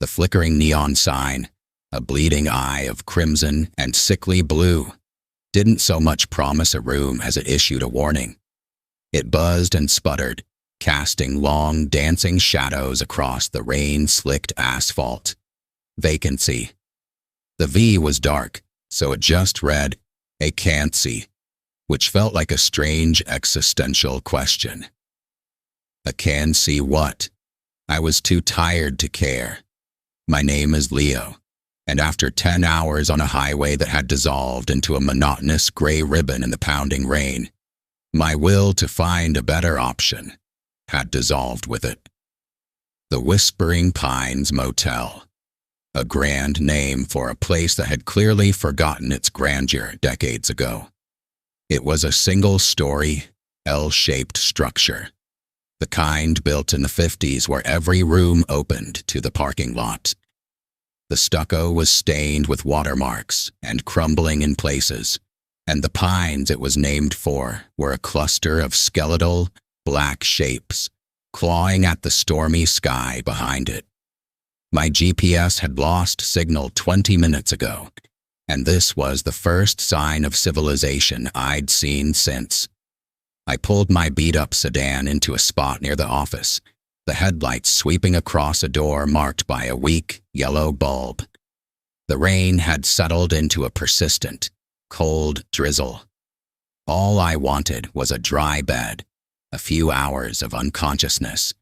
The flickering neon sign, a bleeding eye of crimson and sickly blue, didn't so much promise a room as it issued a warning. It buzzed and sputtered, casting long, dancing shadows across the rain-slicked asphalt. Vacancy. The V was dark, so it just read, "A can't see," which felt like a strange existential question. A can see what? I was too tired to care. My name is Leo, and after 10 hours on a highway that had dissolved into a monotonous gray ribbon in the pounding rain, my will to find a better option had dissolved with it. The Whispering Pines Motel. A grand name for a place that had clearly forgotten its grandeur decades ago. It was a single-story, L-shaped structure, the kind built in the 50s where every room opened to the parking lot. The stucco was stained with watermarks and crumbling in places, and the pines it was named for were a cluster of skeletal, black shapes, clawing at the stormy sky behind it. My GPS had lost signal 20 minutes ago, and this was the first sign of civilization I'd seen since. I pulled my beat-up sedan into a spot near the office, the headlights sweeping across a door marked by a weak, yellow bulb. The rain had settled into a persistent, cold drizzle. All I wanted was a dry bed, a few hours of unconsciousness,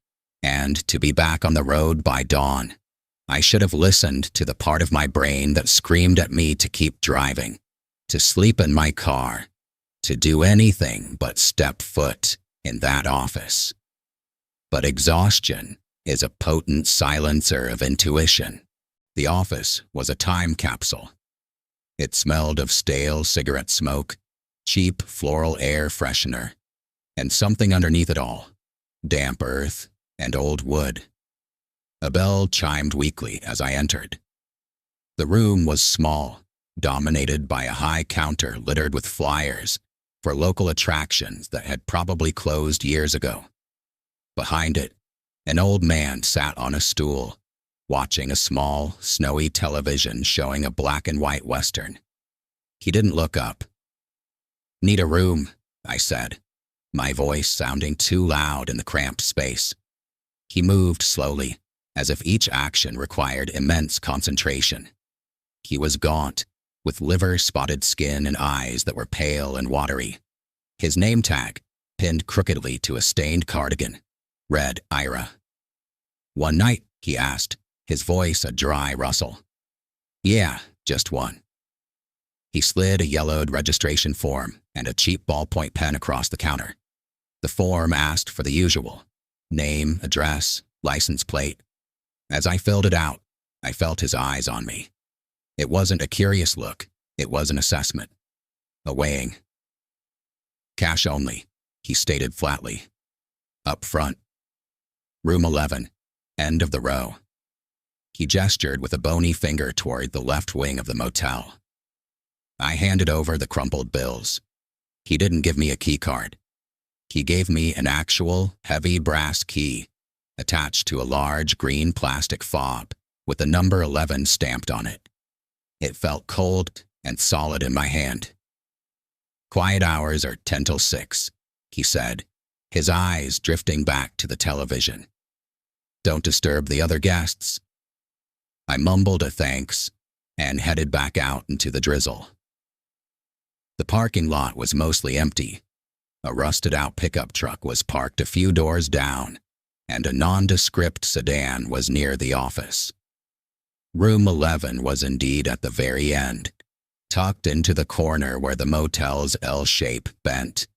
and to be back on the road by dawn. I should have listened to the part of my brain that screamed at me to keep driving, to sleep in my car, to do anything but step foot in that office. But exhaustion is a potent silencer of intuition. The office was a time capsule. It smelled of stale cigarette smoke, cheap floral air freshener, and something underneath it all, damp earth and old wood. A bell chimed weakly as I entered. The room was small, dominated by a high counter littered with flyers for local attractions that had probably closed years ago. Behind it, an old man sat on a stool, watching a small, snowy television showing a black and white western. He didn't look up. "Need a room," I said, my voice sounding too loud in the cramped space. He moved slowly, as if each action required immense concentration. He was gaunt, with liver-spotted skin and eyes that were pale and watery. His name tag, pinned crookedly to a stained cardigan, read Ira. "One night?" he asked, his voice a dry rustle. "Yeah, just one." He slid a yellowed registration form and a cheap ballpoint pen across the counter. The form asked for the usual: name, address, license plate. As I filled it out, I felt his eyes on me. It wasn't a curious look, it was an assessment. A weighing. "Cash only," he stated flatly. "Up front. Room 11, end of the row." He gestured with a bony finger toward the left wing of the motel. I handed over the crumpled bills. He didn't give me a key card. He gave me an actual, heavy brass key, attached to a large green plastic fob with the number 11 stamped on it. It felt cold and solid in my hand. "Quiet hours are 10 till 6, he said, his eyes drifting back to the television. "Don't disturb the other guests." I mumbled a thanks and headed back out into the drizzle. The parking lot was mostly empty. A rusted-out pickup truck was parked a few doors down, and a nondescript sedan was near the office. Room 11 was indeed at the very end, tucked into the corner where the motel's L-shape bent.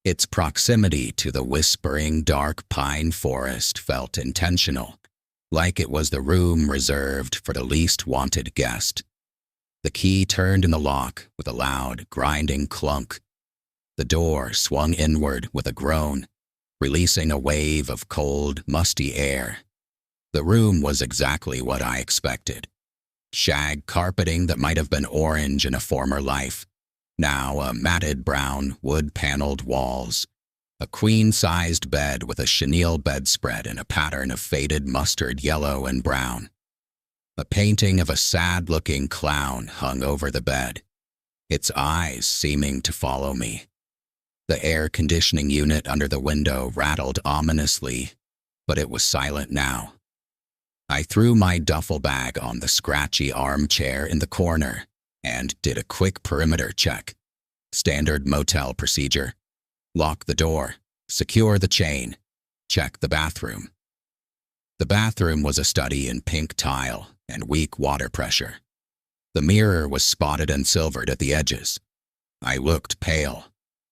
Its proximity to the whispering dark pine forest felt intentional, like it was the room reserved for the least wanted guest. The key turned in the lock with a loud, grinding clunk. The door swung inward with a groan, releasing a wave of cold, musty air. The room was exactly what I expected. Shag carpeting that might have been orange in a former life, now a matted brown, wood-paneled walls. A queen-sized bed with a chenille bedspread in a pattern of faded mustard yellow and brown. A painting of a sad-looking clown hung over the bed, its eyes seeming to follow me. The air conditioning unit under the window rattled ominously, but it was silent now. I threw my duffel bag on the scratchy armchair in the corner and did a quick perimeter check. Standard motel procedure. Lock the door, secure the chain, check the bathroom. The bathroom was a study in pink tile and weak water pressure. The mirror was spotted and silvered at the edges. I looked pale,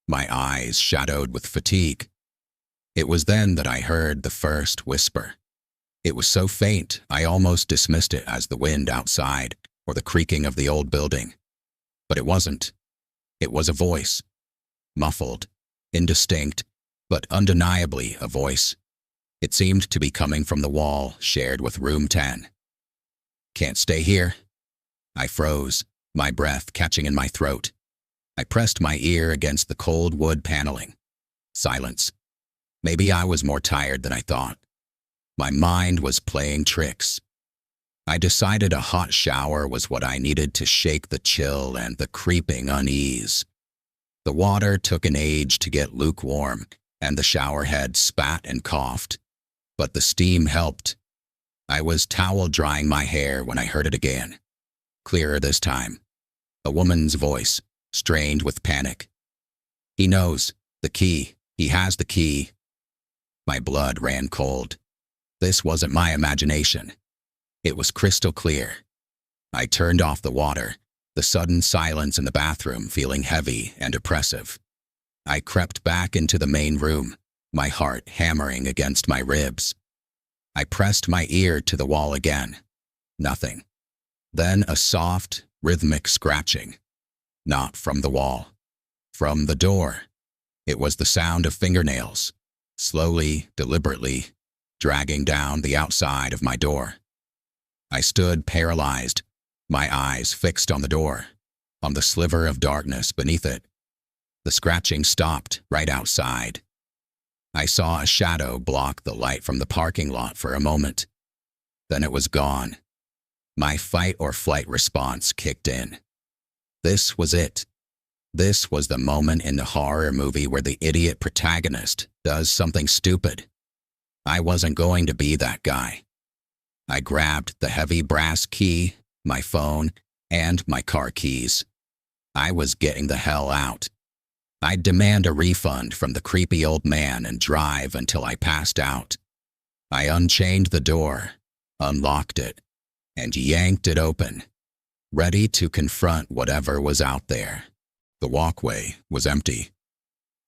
my eyes shadowed with fatigue. It was then that I heard the first whisper. It was so faint I almost dismissed it as the wind outside or the creaking of the old building. But it wasn't. It was a voice. Muffled, indistinct, but undeniably a voice. It seemed to be coming from the wall shared with room 10. "Can't stay here." I froze, my breath catching in my throat. I pressed my ear against the cold wood paneling. Silence. Maybe I was more tired than I thought. My mind was playing tricks. I decided a hot shower was what I needed to shake the chill and the creeping unease. The water took an age to get lukewarm, and the shower head spat and coughed. But the steam helped. I was towel drying my hair when I heard it again. Clearer this time. A woman's voice, strained with panic. "He knows. The key. He has the key." My blood ran cold. This wasn't my imagination. It was crystal clear. I turned off the water, the sudden silence in the bathroom feeling heavy and oppressive. I crept back into the main room, my heart hammering against my ribs. I pressed my ear to the wall again. Nothing. Then a soft, rhythmic scratching. Not from the wall. From the door. It was the sound of fingernails, slowly, deliberately, dragging down the outside of my door. I stood paralyzed, my eyes fixed on the door, on the sliver of darkness beneath it. The scratching stopped right outside. I saw a shadow block the light from the parking lot for a moment. Then it was gone. My fight or flight response kicked in. This was it. This was the moment in the horror movie where the idiot protagonist does something stupid. I wasn't going to be that guy. I grabbed the heavy brass key, my phone, and my car keys. I was getting the hell out. I'd demand a refund from the creepy old man and drive until I passed out. I unchained the door, unlocked it, and yanked it open, ready to confront whatever was out there. The walkway was empty.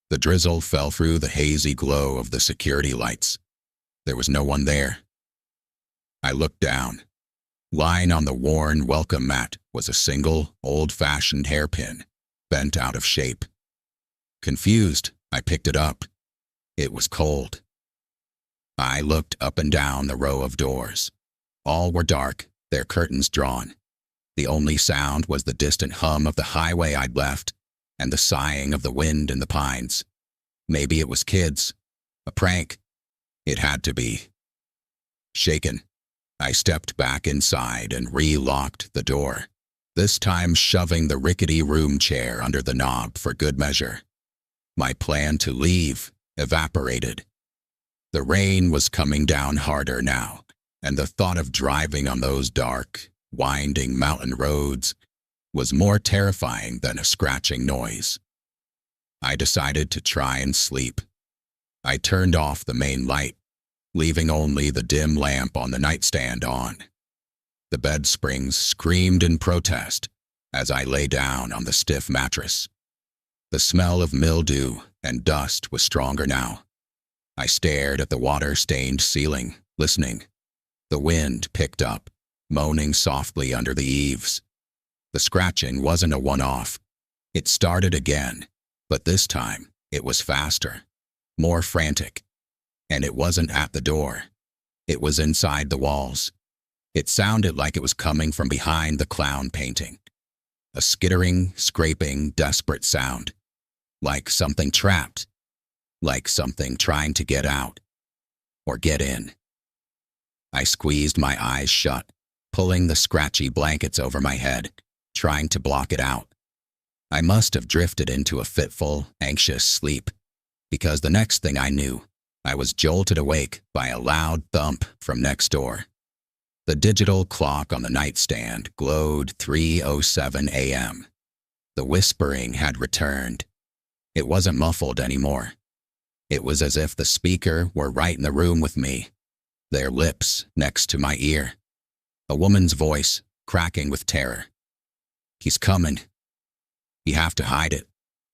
The drizzle fell through the hazy glow of the security lights. There was no one there. I looked down. Lying on the worn welcome mat was a single, old-fashioned hairpin, bent out of shape. Confused, I picked it up. It was cold. I looked up and down the row of doors. All were dark, their curtains drawn. The only sound was the distant hum of the highway I'd left and the sighing of the wind in the pines. Maybe it was kids. A prank. It had to be. Shaken, I stepped back inside and re-locked the door, this time shoving the rickety room chair under the knob for good measure. My plan to leave evaporated. The rain was coming down harder now, and the thought of driving on those dark, winding mountain roads was more terrifying than a scratching noise. I decided to try and sleep. I turned off the main light, leaving only the dim lamp on the nightstand on. The bed springs screamed in protest as I lay down on the stiff mattress. The smell of mildew and dust was stronger now. I stared at the water-stained ceiling, listening. The wind picked up, moaning softly under the eaves. The scratching wasn't a one-off. It started again, but this time it was faster, more frantic. And it wasn't at the door. It was inside the walls. It sounded like it was coming from behind the clown painting. A skittering, scraping, desperate sound. Like something trapped. Like something trying to get out. Or get in. I squeezed my eyes shut, pulling the scratchy blankets over my head, trying to block it out. I must have drifted into a fitful, anxious sleep, because the next thing I knew, I was jolted awake by a loud thump from next door. The digital clock on the nightstand glowed 3:07 a.m. The whispering had returned. It wasn't muffled anymore. It was as if the speaker were right in the room with me, their lips next to my ear. A woman's voice, cracking with terror. "He's coming. You have to hide it.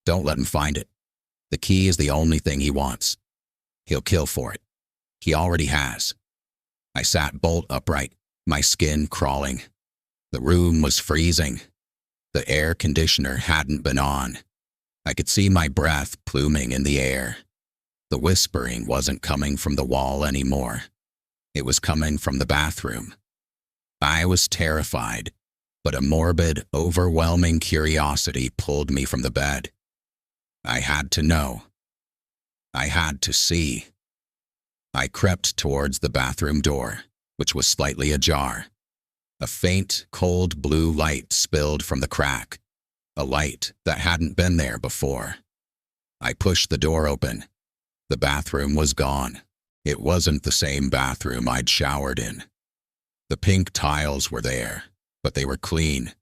Don't let him find it. The key is the only thing he wants. He'll kill for it. He already has." I sat bolt upright, my skin crawling. The room was freezing. The air conditioner hadn't been on. I could see my breath pluming in the air. The whispering wasn't coming from the wall anymore. It was coming from the bathroom. I was terrified, but a morbid, overwhelming curiosity pulled me from the bed. I had to know. I had to see. I crept towards the bathroom door, which was slightly ajar. A faint, cold blue light spilled from the crack, a light that hadn't been there before. I pushed the door open. The bathroom was gone. It wasn't the same bathroom I'd showered in. The pink tiles were there, but they were clean,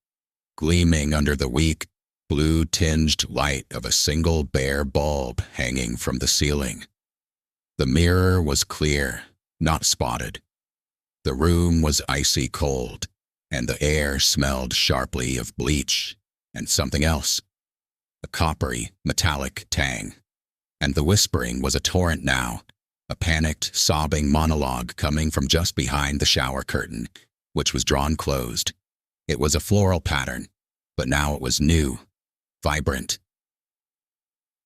gleaming under the weak, blue-tinged light of a single bare bulb hanging from the ceiling. The mirror was clear, not spotted. The room was icy cold, and the air smelled sharply of bleach and something else, a coppery, metallic tang. And the whispering was a torrent now, a panicked, sobbing monologue coming from just behind the shower curtain, which was drawn closed. It was a floral pattern, but now it was new, vibrant.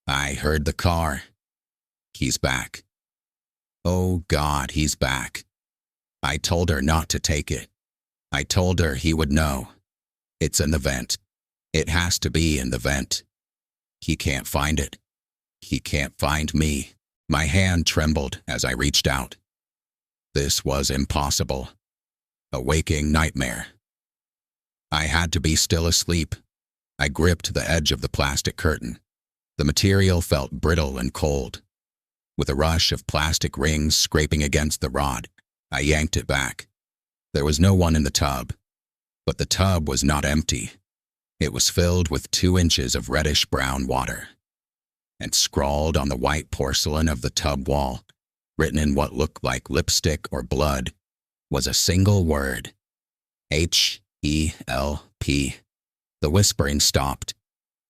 I heard the car. He's back. Oh God, he's back. I told her not to take it. I told her he would know. It's in the vent. It has to be in the vent. He can't find it. He can't find me. My hand trembled as I reached out. This was impossible. A waking nightmare. I had to be still asleep. I gripped the edge of the plastic curtain. The material felt brittle and cold. With a rush of plastic rings scraping against the rod, I yanked it back. There was no one in the tub. But the tub was not empty. It was filled with 2 inches of reddish-brown water. And scrawled on the white porcelain of the tub wall, written in what looked like lipstick or blood, was a single word. H-E-L-P. The whispering stopped.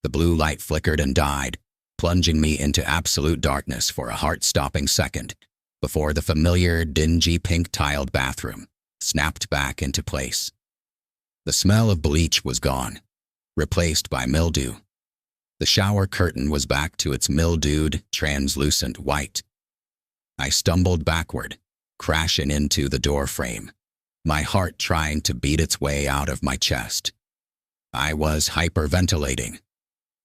The blue light flickered and died, plunging me into absolute darkness for a heart-stopping second, before the familiar, dingy pink-tiled bathroom snapped back into place. The smell of bleach was gone, replaced by mildew. The shower curtain was back to its mildewed, translucent white. I stumbled backward, crashing into the door frame, my heart trying to beat its way out of my chest. I was hyperventilating.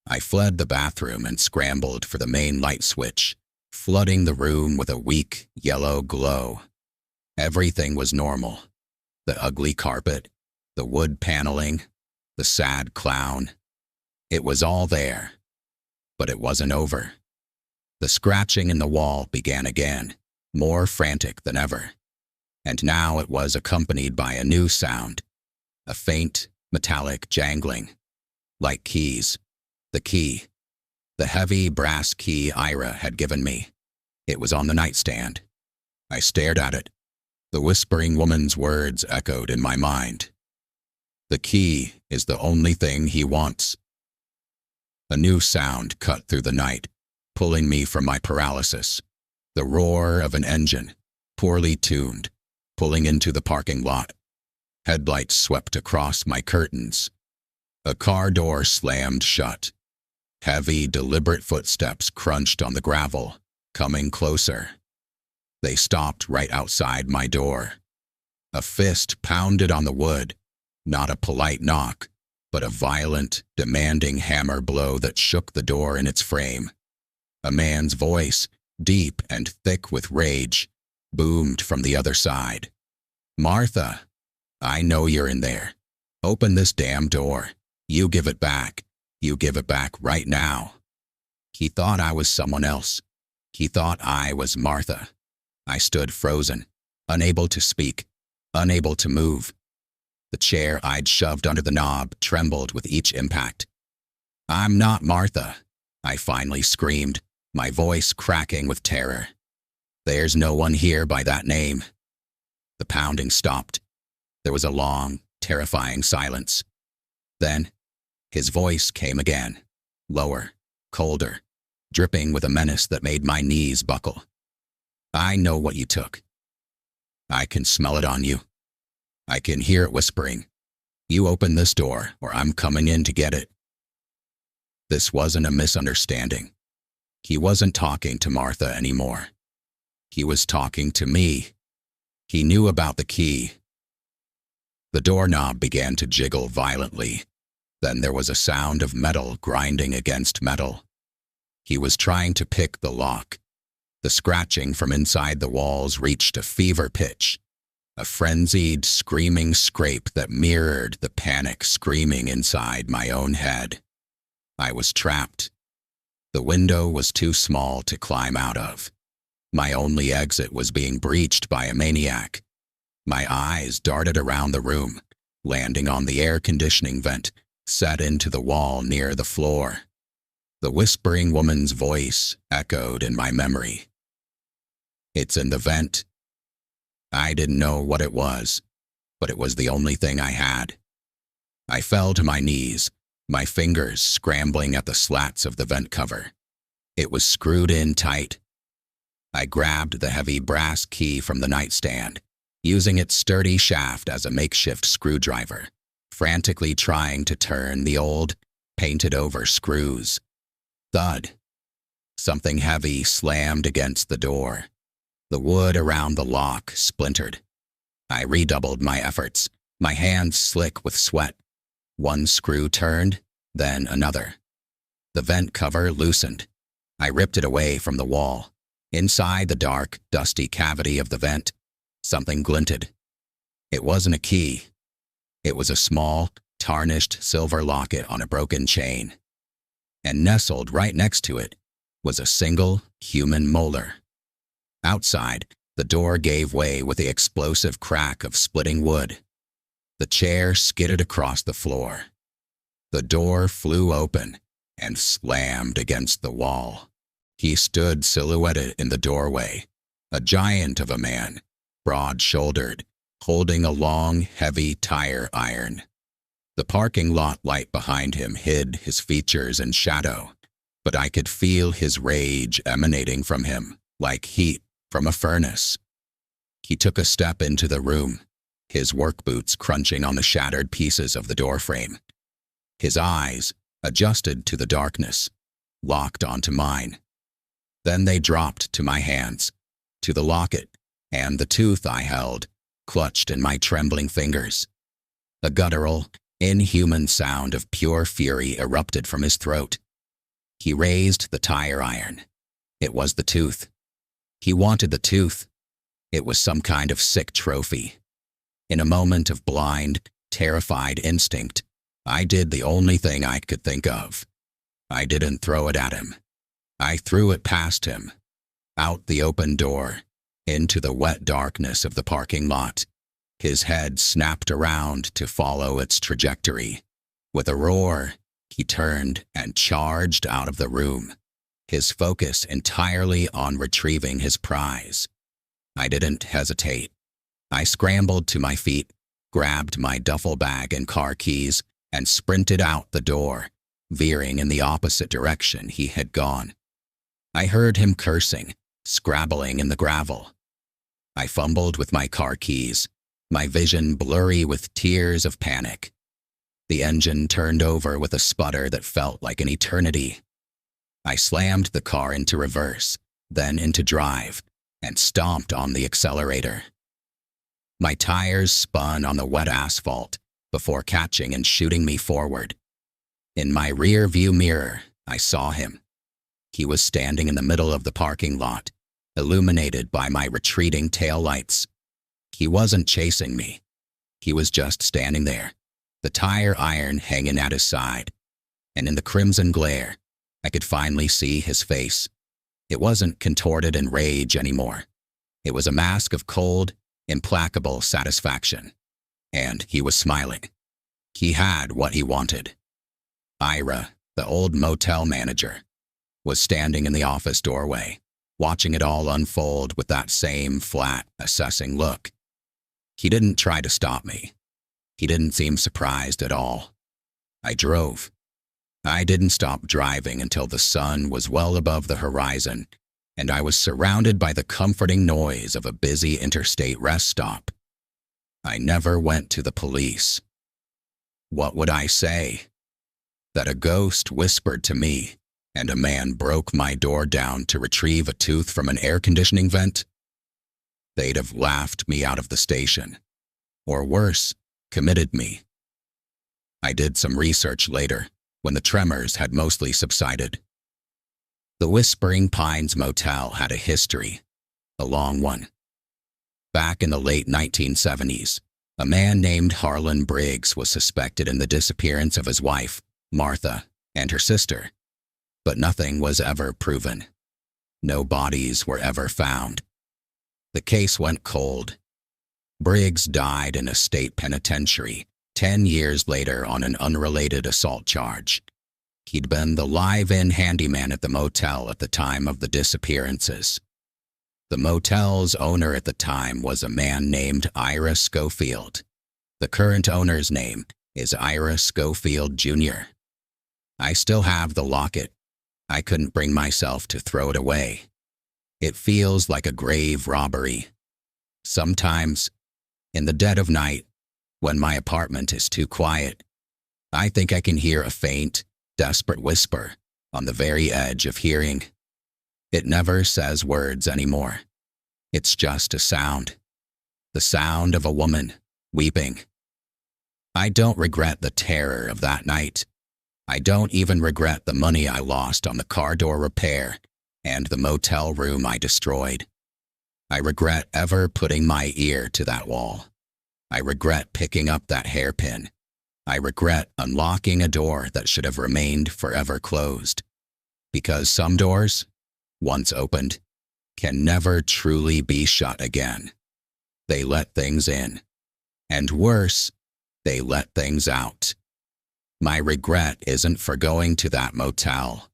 I fled the bathroom and scrambled for the main light switch, flooding the room with a weak, yellow glow. Everything was normal. The ugly carpet, the wood paneling, the sad clown. It was all there, but it wasn't over. The scratching in the wall began again, more frantic than ever. And now it was accompanied by a new sound, a faint, metallic jangling, like keys. The key, the heavy brass key Ira had given me. It was on the nightstand. I stared at it. The whispering woman's words echoed in my mind. The key is the only thing he wants. A new sound cut through the night, pulling me from my paralysis. The roar of an engine, poorly tuned, pulling into the parking lot. Headlights swept across my curtains. A car door slammed shut. Heavy, deliberate footsteps crunched on the gravel, coming closer. They stopped right outside my door. A fist pounded on the wood, not a polite knock, but a violent, demanding hammer blow that shook the door in its frame. A man's voice, deep and thick with rage, boomed from the other side. "Martha!" I know you're in there. Open this damn door. You give it back. You give it back right now." He thought I was someone else. He thought I was Martha. I stood frozen, unable to speak, unable to move. The chair I'd shoved under the knob trembled with each impact. "I'm not Martha," I finally screamed, my voice cracking with terror. "There's no one here by that name." The pounding stopped. There was a long, terrifying silence. Then, his voice came again, lower, colder, dripping with a menace that made my knees buckle. "I know what you took. I can smell it on you. I can hear it whispering. You open this door, or I'm coming in to get it." This wasn't a misunderstanding. He wasn't talking to Martha anymore. He was talking to me. He knew about the key. The doorknob began to jiggle violently. Then there was a sound of metal grinding against metal. He was trying to pick the lock. The scratching from inside the walls reached a fever pitch, a frenzied, screaming scrape that mirrored the panic screaming inside my own head. I was trapped. The window was too small to climb out of. My only exit was being breached by a maniac. My eyes darted around the room, landing on the air conditioning vent set into the wall near the floor. The whispering woman's voice echoed in my memory. "It's in the vent." I didn't know what it was, but it was the only thing I had. I fell to my knees, my fingers scrambling at the slats of the vent cover. It was screwed in tight. I grabbed the heavy brass key from the nightstand, using its sturdy shaft as a makeshift screwdriver, frantically trying to turn the old, painted-over screws. Thud. Something heavy slammed against the door. The wood around the lock splintered. I redoubled my efforts, my hands slick with sweat. One screw turned, then another. The vent cover loosened. I ripped it away from the wall. Inside the dark, dusty cavity of the vent, something glinted. It wasn't a key. It was a small, tarnished silver locket on a broken chain. And nestled right next to it was a single human molar. Outside, the door gave way with the explosive crack of splitting wood. The chair skidded across the floor. The door flew open and slammed against the wall. He stood silhouetted in the doorway, a giant of a man, broad-shouldered, holding a long, heavy tire iron. The parking lot light behind him hid his features in shadow, but I could feel his rage emanating from him, like heat from a furnace. He took a step into the room, his work boots crunching on the shattered pieces of the doorframe. His eyes, adjusted to the darkness, locked onto mine. Then they dropped to my hands, to the locket, and the tooth I held, clutched in my trembling fingers. A guttural, inhuman sound of pure fury erupted from his throat. He raised the tire iron. It was the tooth. He wanted the tooth. It was some kind of sick trophy. In a moment of blind, terrified instinct, I did the only thing I could think of. I didn't throw it at him. I threw it past him, out the open door, into the wet darkness of the parking lot. His head snapped around to follow its trajectory. With a roar, he turned and charged out of the room, his focus entirely on retrieving his prize. I didn't hesitate. I scrambled to my feet, grabbed my duffel bag and car keys, and sprinted out the door, veering in the opposite direction he had gone. I heard him cursing, scrabbling in the gravel. I fumbled with my car keys, my vision blurry with tears of panic. The engine turned over with a sputter that felt like an eternity. I slammed the car into reverse, then into drive, and stomped on the accelerator. My tires spun on the wet asphalt before catching and shooting me forward. In my rear view mirror, I saw him. He was standing in the middle of the parking lot, illuminated by my retreating taillights. He wasn't chasing me. He was just standing there, the tire iron hanging at his side, and in the crimson glare, I could finally see his face. It wasn't contorted in rage anymore. It was a mask of cold, implacable satisfaction. And he was smiling. He had what he wanted. Ira, the old motel manager, was standing in the office doorway, watching it all unfold with that same flat, assessing look. He didn't try to stop me. He didn't seem surprised at all. I drove. I didn't stop driving until the sun was well above the horizon, and I was surrounded by the comforting noise of a busy interstate rest stop. I never went to the police. What would I say? That a ghost whispered to me, and a man broke my door down to retrieve a tooth from an air conditioning vent? They'd have laughed me out of the station. Or worse, committed me. I did some research later, when the tremors had mostly subsided. The Whispering Pines Motel had a history, a long one. Back in the late 1970s, a man named Harlan Briggs was suspected in the disappearance of his wife, Martha, and her sister, but nothing was ever proven. No bodies were ever found. The case went cold. Briggs died in a state penitentiary 10 years later on an unrelated assault charge. He'd been the live-in handyman at the motel at the time of the disappearances. The motel's owner at the time was a man named Ira Schofield. The current owner's name is Ira Schofield Jr. I still have the locket. I couldn't bring myself to throw it away. It feels like a grave robbery. Sometimes, in the dead of night, when my apartment is too quiet, I think I can hear a faint, desperate whisper on the very edge of hearing. It never says words anymore. It's just a sound. The sound of a woman weeping. I don't regret the terror of that night. I don't even regret the money I lost on the car door repair and the motel room I destroyed. I regret ever putting my ear to that wall. I regret picking up that hairpin. I regret unlocking a door that should have remained forever closed. Because some doors, once opened, can never truly be shut again. They let things in. And worse, they let things out. My regret isn't for going to that motel.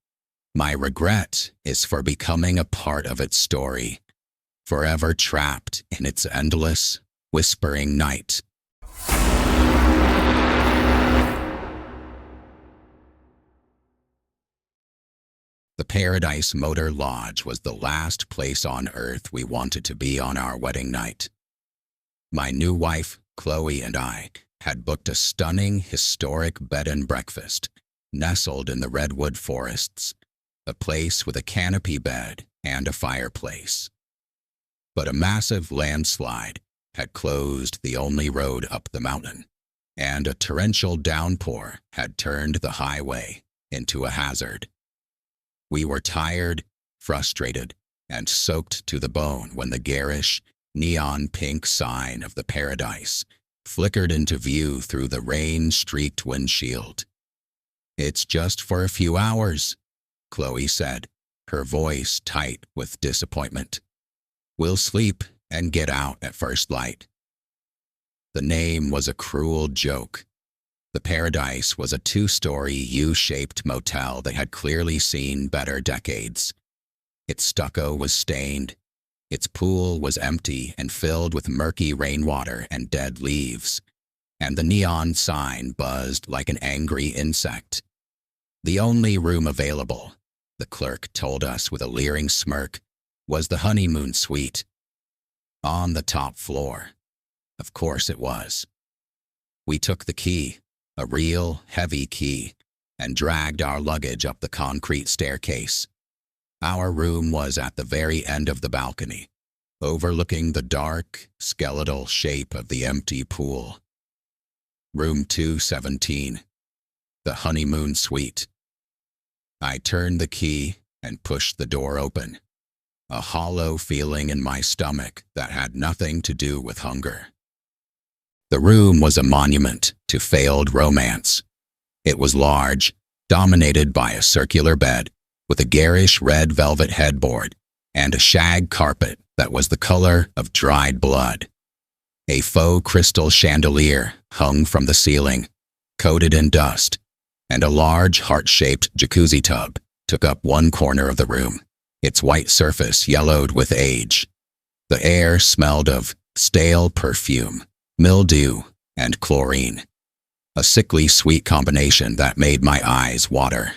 My regret is for becoming a part of its story, forever trapped in its endless, whispering night. The Paradise Motor Lodge was the last place on earth we wanted to be on our wedding night. My new wife, Chloe, and I had booked a stunning, historic bed and breakfast nestled in the redwood forests, a place with a canopy bed and a fireplace. But a massive landslide had closed the only road up the mountain, and a torrential downpour had turned the highway into a hazard. We were tired, frustrated, and soaked to the bone when the garish, neon-pink sign of the Paradise flickered into view through the rain-streaked windshield. "It's just for a few hours," Chloe said, her voice tight with disappointment. "We'll sleep and get out at first light." The name was a cruel joke. The Paradise was a 2-story U-shaped motel that had clearly seen better decades. Its stucco was stained. Its pool was empty and filled with murky rainwater and dead leaves, and the neon sign buzzed like an angry insect. The only room available, the clerk told us with a leering smirk, was the honeymoon suite. On the top floor. Of course it was. We took the key, a real, heavy key, and dragged our luggage up the concrete staircase. Our room was at the very end of the balcony, overlooking the dark, skeletal shape of the empty pool. Room 217, the honeymoon suite. I turned the key and pushed the door open, a hollow feeling in my stomach that had nothing to do with hunger. The room was a monument to failed romance. It was large, dominated by a circular bed with a garish red velvet headboard and a shag carpet that was the color of dried blood. A faux crystal chandelier hung from the ceiling, coated in dust, and a large heart-shaped jacuzzi tub took up one corner of the room, its white surface yellowed with age. The air smelled of stale perfume, mildew, and chlorine, a sickly sweet combination that made my eyes water.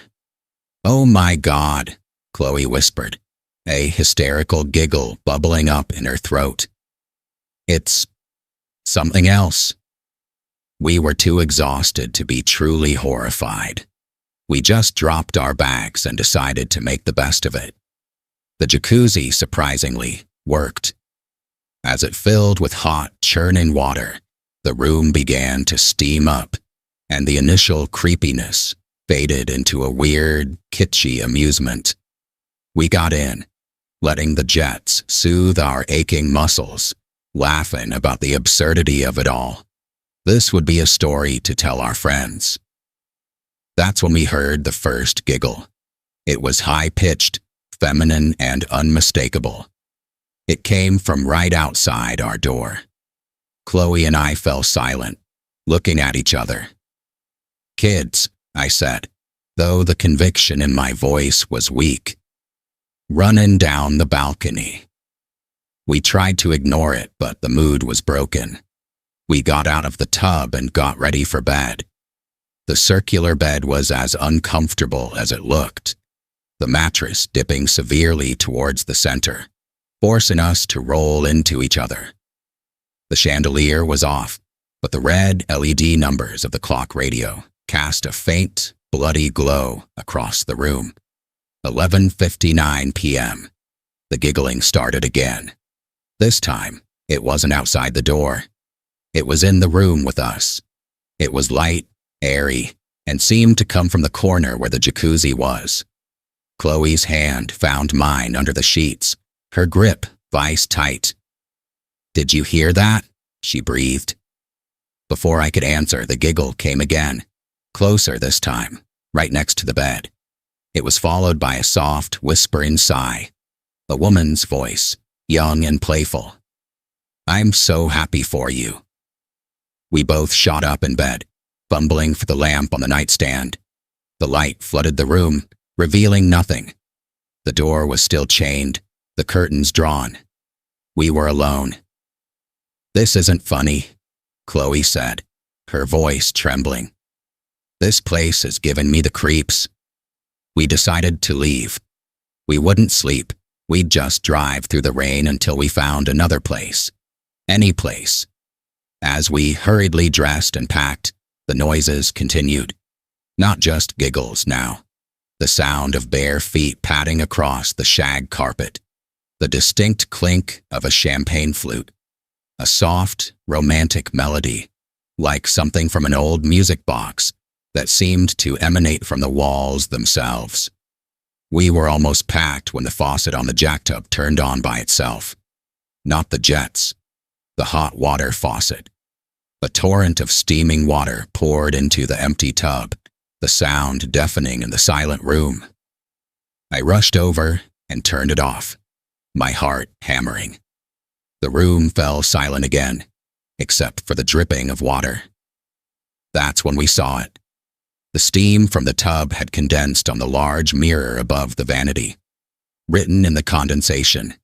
"Oh my God," Chloe whispered, a hysterical giggle bubbling up in her throat. "It's something else." We were too exhausted to be truly horrified. We just dropped our bags and decided to make the best of it. The jacuzzi, surprisingly, worked. As it filled with hot, churning water, the room began to steam up, and the initial creepiness faded into a weird, kitschy amusement. We got in, letting the jets soothe our aching muscles, laughing about the absurdity of it all. This would be a story to tell our friends. That's when we heard the first giggle. It was high-pitched, feminine, and unmistakable. It came from right outside our door. Chloe and I fell silent, looking at each other. "Kids," I said, though the conviction in my voice was weak. "Running down the balcony." We tried to ignore it, but the mood was broken. We got out of the tub and got ready for bed. The circular bed was as uncomfortable as it looked, the mattress dipping severely towards the center, forcing us to roll into each other. The chandelier was off, but the red LED numbers of the clock radio cast a faint, bloody glow across the room. 11:59 p.m. The giggling started again. This time, it wasn't outside the door. It was in the room with us. It was light, airy, and seemed to come from the corner where the jacuzzi was. Chloe's hand found mine under the sheets, her grip vice-tight. "Did you hear that?" she breathed. Before I could answer, the giggle came again, closer this time, right next to the bed. It was followed by a soft, whispering sigh, a woman's voice, young and playful. "I'm so happy for you." We both shot up in bed, fumbling for the lamp on the nightstand. The light flooded the room, revealing nothing. The door was still chained, the curtains drawn. We were alone. "This isn't funny," Chloe said, her voice trembling. "This place has given me the creeps." We decided to leave. We wouldn't sleep. We'd just drive through the rain until we found another place. Any place. As we hurriedly dressed and packed, the noises continued. Not just giggles now. The sound of bare feet padding across the shag carpet. The distinct clink of a champagne flute. A soft, romantic melody, like something from an old music box that seemed to emanate from the walls themselves. We were almost packed when the faucet on the jacktub turned on by itself. Not the jets. The hot water faucet. A torrent of steaming water poured into the empty tub, the sound deafening in the silent room. I rushed over and turned it off, my heart hammering. The room fell silent again, except for the dripping of water. That's when we saw it. The steam from the tub had condensed on the large mirror above the vanity. Written in the condensation,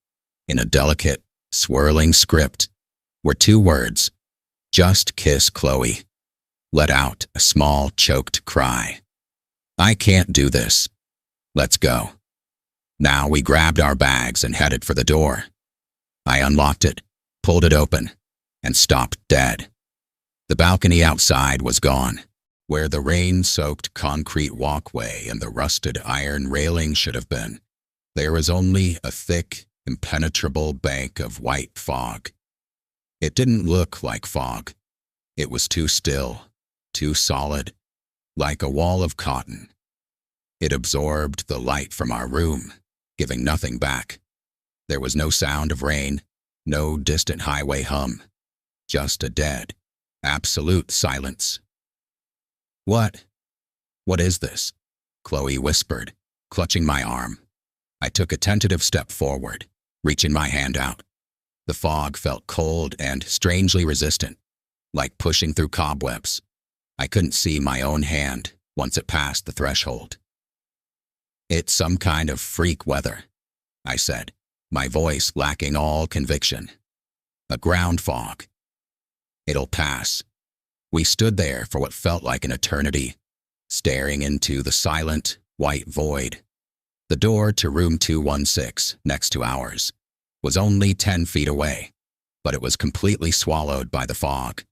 in a delicate, swirling script, were two words: "Just kiss Chloe." Let out a small, choked cry. "I can't do this. Let's go." Now we grabbed our bags and headed for the door. I unlocked it, pulled it open, and stopped dead. The balcony outside was gone. Where the rain-soaked concrete walkway and the rusted iron railing should have been, there was only a thick, impenetrable bank of white fog. It didn't look like fog. It was too still, too solid, like a wall of cotton. It absorbed the light from our room, giving nothing back. There was no sound of rain, no distant highway hum, just a dead, Absolute silence. What? What is this? Chloe whispered, clutching my arm. I took a tentative step forward, reaching my hand out. The fog felt cold and strangely resistant, like pushing through cobwebs. I couldn't see my own hand once it passed the threshold. It's some kind of freak weather, I said, my voice lacking all conviction. A ground fog. It'll pass. We stood there for what felt like an eternity, staring into the silent, white void. The door to room 216, next to ours, was only 10 feet away, but it was completely swallowed by the fog.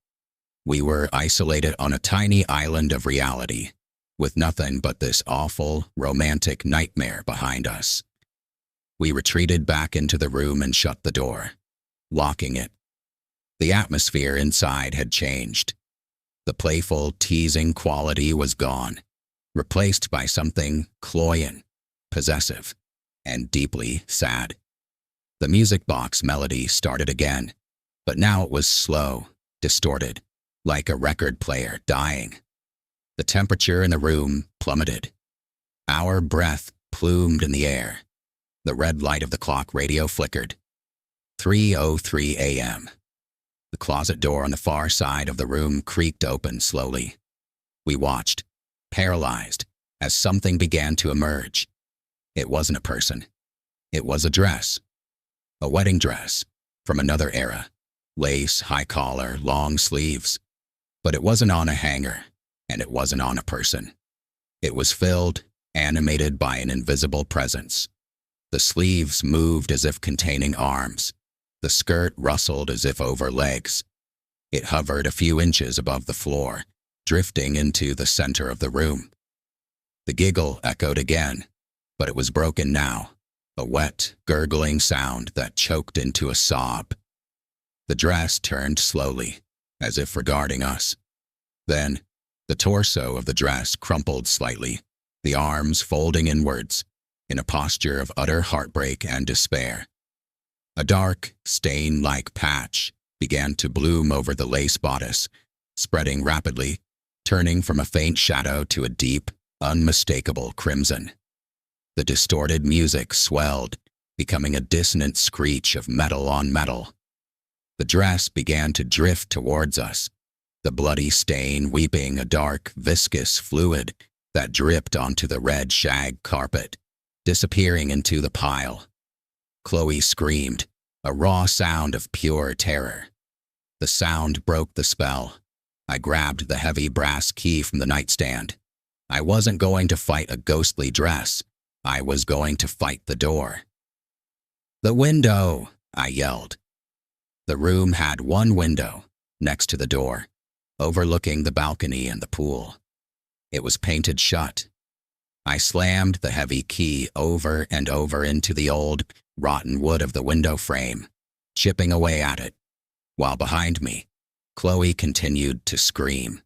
We were isolated on a tiny island of reality, with nothing but this awful, romantic nightmare behind us. We retreated back into the room and shut the door, locking it. The atmosphere inside had changed. The playful, teasing quality was gone, replaced by something cloying, possessive, and deeply sad. The music box melody started again, but now it was slow, distorted, like a record player dying. The temperature in the room plummeted. Our breath plumed in the air. The red light of the clock radio flickered. 3:03 a.m. The closet door on the far side of the room creaked open slowly. We watched, paralyzed, as something began to emerge. It wasn't a person. It was a dress. A wedding dress from another era. Lace, high collar, long sleeves. But it wasn't on a hanger, and it wasn't on a person. It was filled, animated by an invisible presence. The sleeves moved as if containing arms. The skirt rustled as if over legs. It hovered a few inches above the floor, drifting into the center of the room. The giggle echoed again, but it was broken now, a wet, gurgling sound that choked into a sob. The dress turned slowly, as if regarding us. Then, the torso of the dress crumpled slightly, the arms folding inwards, in a posture of utter heartbreak and despair. A dark, stain-like patch began to bloom over the lace bodice, spreading rapidly, turning from a faint shadow to a deep, unmistakable crimson. The distorted music swelled, becoming a dissonant screech of metal on metal. The dress began to drift towards us, the bloody stain weeping a dark, viscous fluid that dripped onto the red shag carpet, disappearing into the pile. Chloe screamed, a raw sound of pure terror. The sound broke the spell. I grabbed the heavy brass key from the nightstand. I wasn't going to fight a ghostly dress. I was going to fight the door. "The window!" I yelled. The room had one window, next to the door, overlooking the balcony and the pool. It was painted shut. I slammed the heavy key over and over into the old, rotten wood of the window frame, chipping away at it, while behind me, Chloe continued to scream.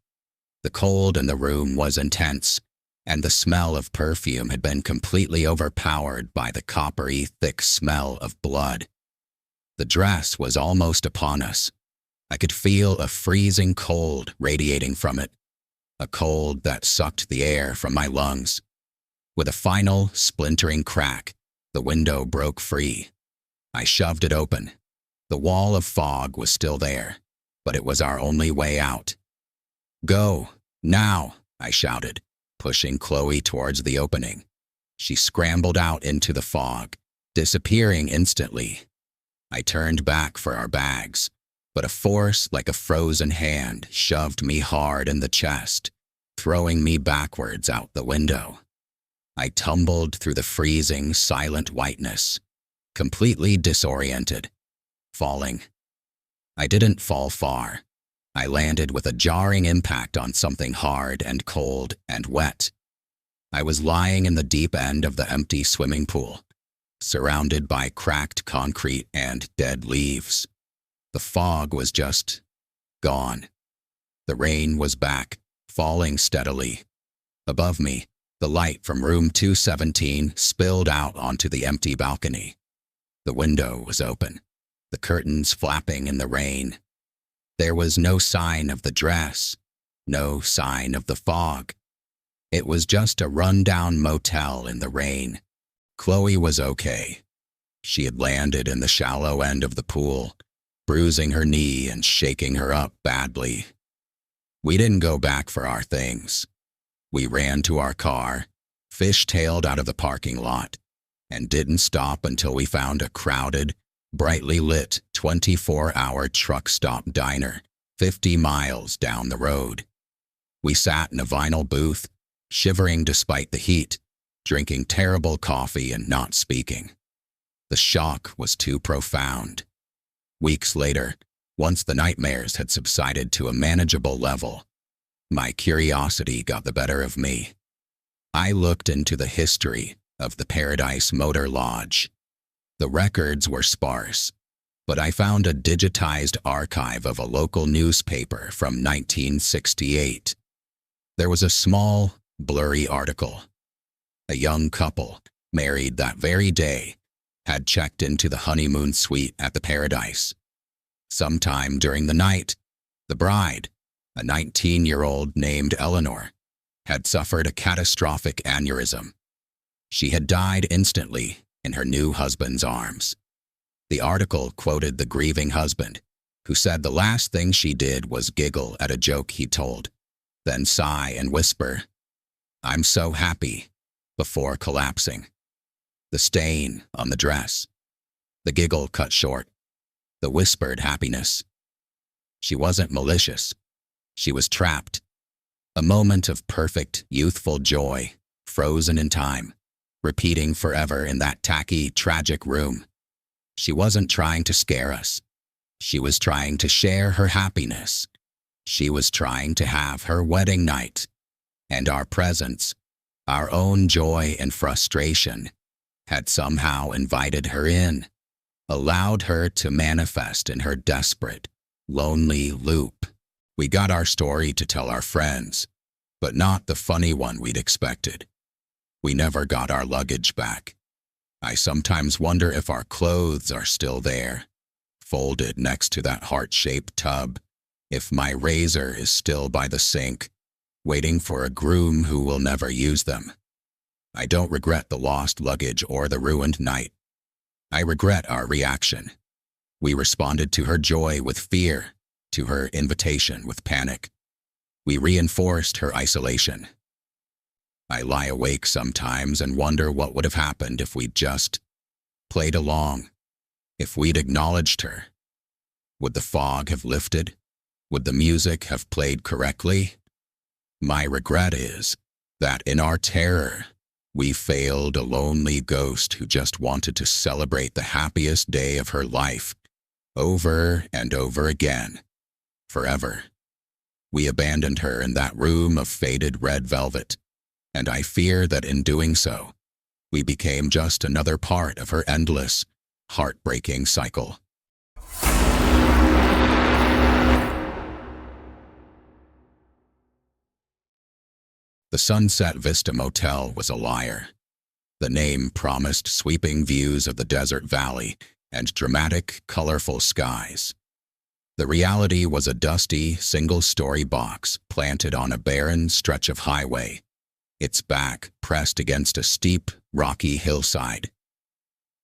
The cold in the room was intense, and the smell of perfume had been completely overpowered by the coppery, thick smell of blood. The dress was almost upon us. I could feel a freezing cold radiating from it, a cold that sucked the air from my lungs. With a final, splintering crack, the window broke free. I shoved it open. The wall of fog was still there, but it was our only way out. "Go, now!" I shouted, pushing Chloe towards the opening. She scrambled out into the fog, disappearing instantly. I turned back for our bags, but a force like a frozen hand shoved me hard in the chest, throwing me backwards out the window. I tumbled through the freezing, silent whiteness, completely disoriented, falling. I didn't fall far. I landed with a jarring impact on something hard and cold and wet. I was lying in the deep end of the empty swimming pool, surrounded by cracked concrete and dead leaves. The fog was just gone. The rain was back, falling steadily. Above me, the light from room 217 spilled out onto the empty balcony. The window was open, the curtains flapping in the rain. There was no sign of the dress, no sign of the fog. It was just a run-down motel in the rain. Chloe was okay. She had landed in the shallow end of the pool, bruising her knee and shaking her up badly. We didn't go back for our things. We ran to our car, fish-tailed out of the parking lot, and didn't stop until we found a crowded, brightly lit 24-hour truck stop diner 50 miles down the road. We sat in a vinyl booth, shivering despite the heat, drinking terrible coffee and not speaking. The shock was too profound. Weeks later, once the nightmares had subsided to a manageable level, my curiosity got the better of me. I looked into the history of the Paradise Motor Lodge. The records were sparse, but I found a digitized archive of a local newspaper from 1968. There was a small, blurry article. A young couple, married that very day, had checked into the honeymoon suite at the Paradise. Sometime during the night, the bride, a 19-year-old named Eleanor, had suffered a catastrophic aneurysm. She had died instantly in her new husband's arms. The article quoted the grieving husband, who said the last thing she did was giggle at a joke he told, then sigh and whisper, "I'm so happy," before collapsing. The stain on the dress. The giggle cut short. The whispered happiness. She wasn't malicious. She was trapped. A moment of perfect, youthful joy, frozen in time, repeating forever in that tacky, tragic room. She wasn't trying to scare us. She was trying to share her happiness. She was trying to have her wedding night. And our presence, our own joy and frustration, had somehow invited her in, allowed her to manifest in her desperate, lonely loop. We got our story to tell our friends, but not the funny one we'd expected. We never got our luggage back. I sometimes wonder if our clothes are still there, folded next to that heart-shaped tub, if my razor is still by the sink, waiting for a groom who will never use them. I don't regret the lost luggage or the ruined night. I regret our reaction. We responded to her joy with fear, to her invitation with panic. We reinforced her isolation. I lie awake sometimes and wonder what would have happened if we'd just played along, if we'd acknowledged her. Would the fog have lifted? Would the music have played correctly? My regret is that in our terror, we failed a lonely ghost who just wanted to celebrate the happiest day of her life, over and over again, forever. We abandoned her in that room of faded red velvet, and I fear that in doing so, we became just another part of her endless, heartbreaking cycle. The Sunset Vista Motel was a liar. The name promised sweeping views of the desert valley and dramatic, colorful skies. The reality was a dusty, single-story box planted on a barren stretch of highway, its back pressed against a steep, rocky hillside.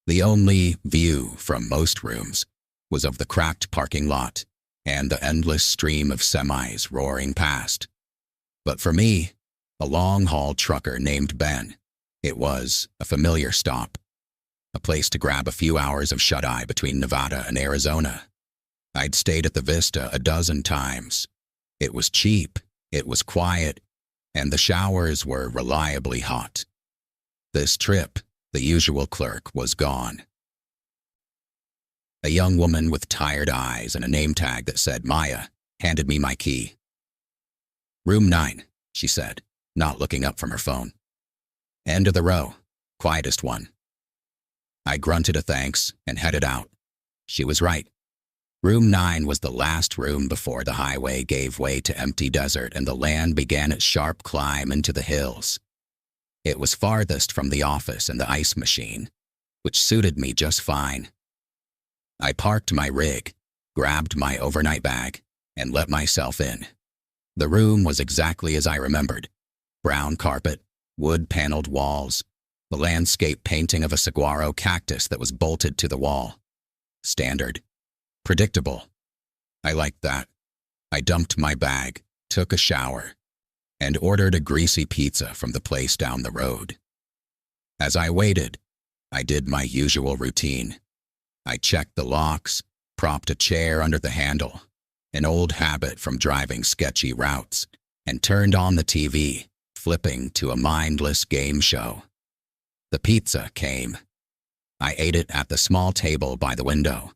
The only view from most rooms was of the cracked parking lot and the endless stream of semis roaring past. But for me, a long-haul trucker named Ben, it was a familiar stop, a place to grab a few hours of shut-eye between Nevada and Arizona. I'd stayed at the Vista a dozen times. It was cheap, it was quiet, and the showers were reliably hot. This trip, the usual clerk was gone. A young woman with tired eyes and a name tag that said Maya handed me my key. "Room 9, she said, not looking up from her phone. "End of the row, quietest one." I grunted a thanks and headed out. She was right. Room 9 was the last room before the highway gave way to empty desert and the land began its sharp climb into the hills. It was farthest from the office and the ice machine, which suited me just fine. I parked my rig, grabbed my overnight bag, and let myself in. The room was exactly as I remembered. Brown carpet, wood-paneled walls, the landscape painting of a saguaro cactus that was bolted to the wall. Standard. Predictable. I liked that. I dumped my bag, took a shower, and ordered a greasy pizza from the place down the road. As I waited, I did my usual routine. I checked the locks, propped a chair under the handle, an old habit from driving sketchy routes, and turned on the TV, flipping to a mindless game show. The pizza came. I ate it at the small table by the window,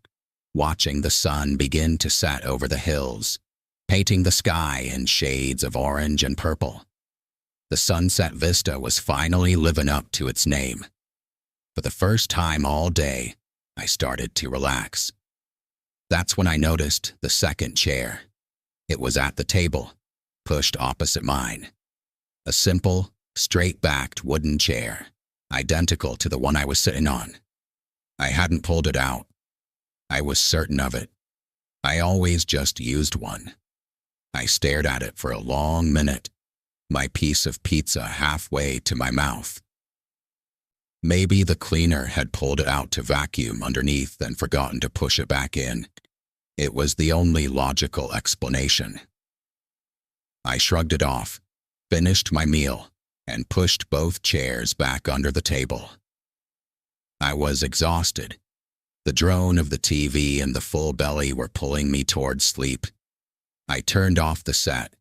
watching the sun begin to set over the hills, painting the sky in shades of orange and purple. The sunset vista was finally living up to its name. For the first time all day, I started to relax. That's when I noticed the second chair. It was at the table, pushed opposite mine. A simple, straight-backed wooden chair, identical to the one I was sitting on. I hadn't pulled it out. I was certain of it. I always just used one. I stared at it for a long minute, my piece of pizza halfway to my mouth. Maybe the cleaner had pulled it out to vacuum underneath and forgotten to push it back in. It was the only logical explanation. I shrugged it off, finished my meal, and pushed both chairs back under the table. I was exhausted. The drone of the TV and the full belly were pulling me towards sleep. I turned off the set,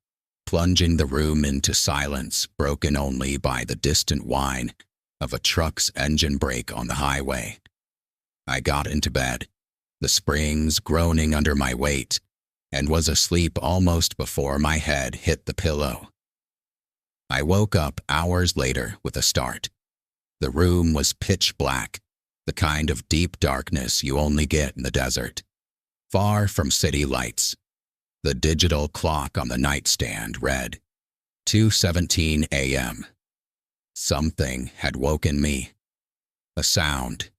plunging the room into silence broken only by the distant whine of a truck's engine brake on the highway. I got into bed, the springs groaning under my weight, and was asleep almost before my head hit the pillow. I woke up hours later with a start. The room was pitch black, the kind of deep darkness you only get in the desert, far from city lights. The digital clock on the nightstand read 2:17 a.m. Something had woken me. A sound.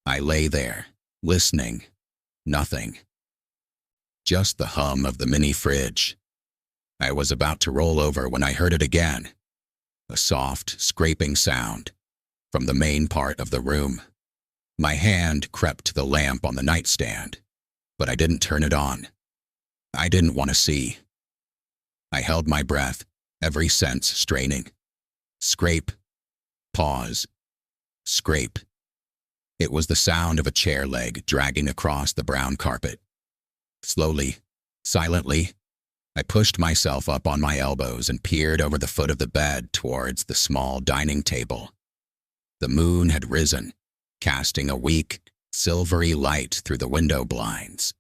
I lay there, listening. Nothing. Just the hum of the mini fridge. I was about to roll over when I heard it again. A soft, scraping sound from the main part of the room. My hand crept to the lamp on the nightstand, but I didn't turn it on. I didn't want to see. I held my breath, every sense straining. Scrape. Pause. Scrape. It was the sound of a chair leg dragging across the brown carpet. Slowly, silently, I pushed myself up on my elbows and peered over the foot of the bed towards the small dining table. The moon had risen, casting a weak, silvery light through the window blinds.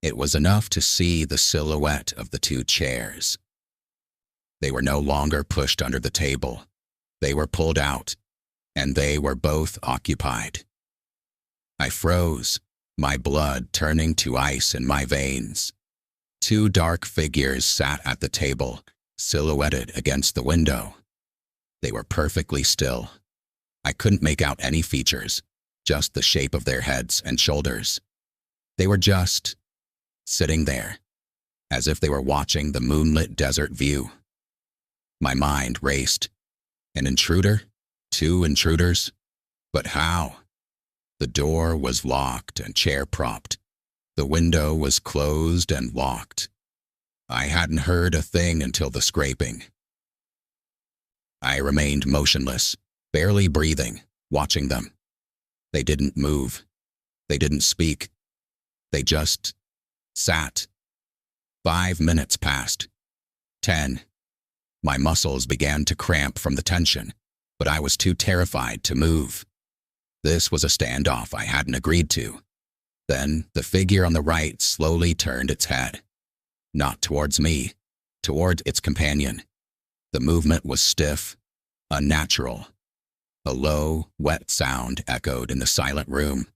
It was enough to see the silhouette of the two chairs. They were no longer pushed under the table. They were pulled out, and they were both occupied. I froze, my blood turning to ice in my veins. Two dark figures sat at the table, silhouetted against the window. They were perfectly still. I couldn't make out any features, just the shape of their heads and shoulders. They were just sitting there, as if they were watching the moonlit desert view. My mind raced. An intruder? Two intruders? But how? The door was locked and chair-propped. The window was closed and locked. I hadn't heard a thing until the scraping. I remained motionless, barely breathing, watching them. They didn't move. They didn't speak. They just sat. 5 minutes passed. 10. My muscles began to cramp from the tension, but I was too terrified to move. This was a standoff I hadn't agreed to. Then the figure on the right slowly turned its head. Not towards me, toward its companion. The movement was stiff, unnatural. A low, wet sound echoed in the silent room.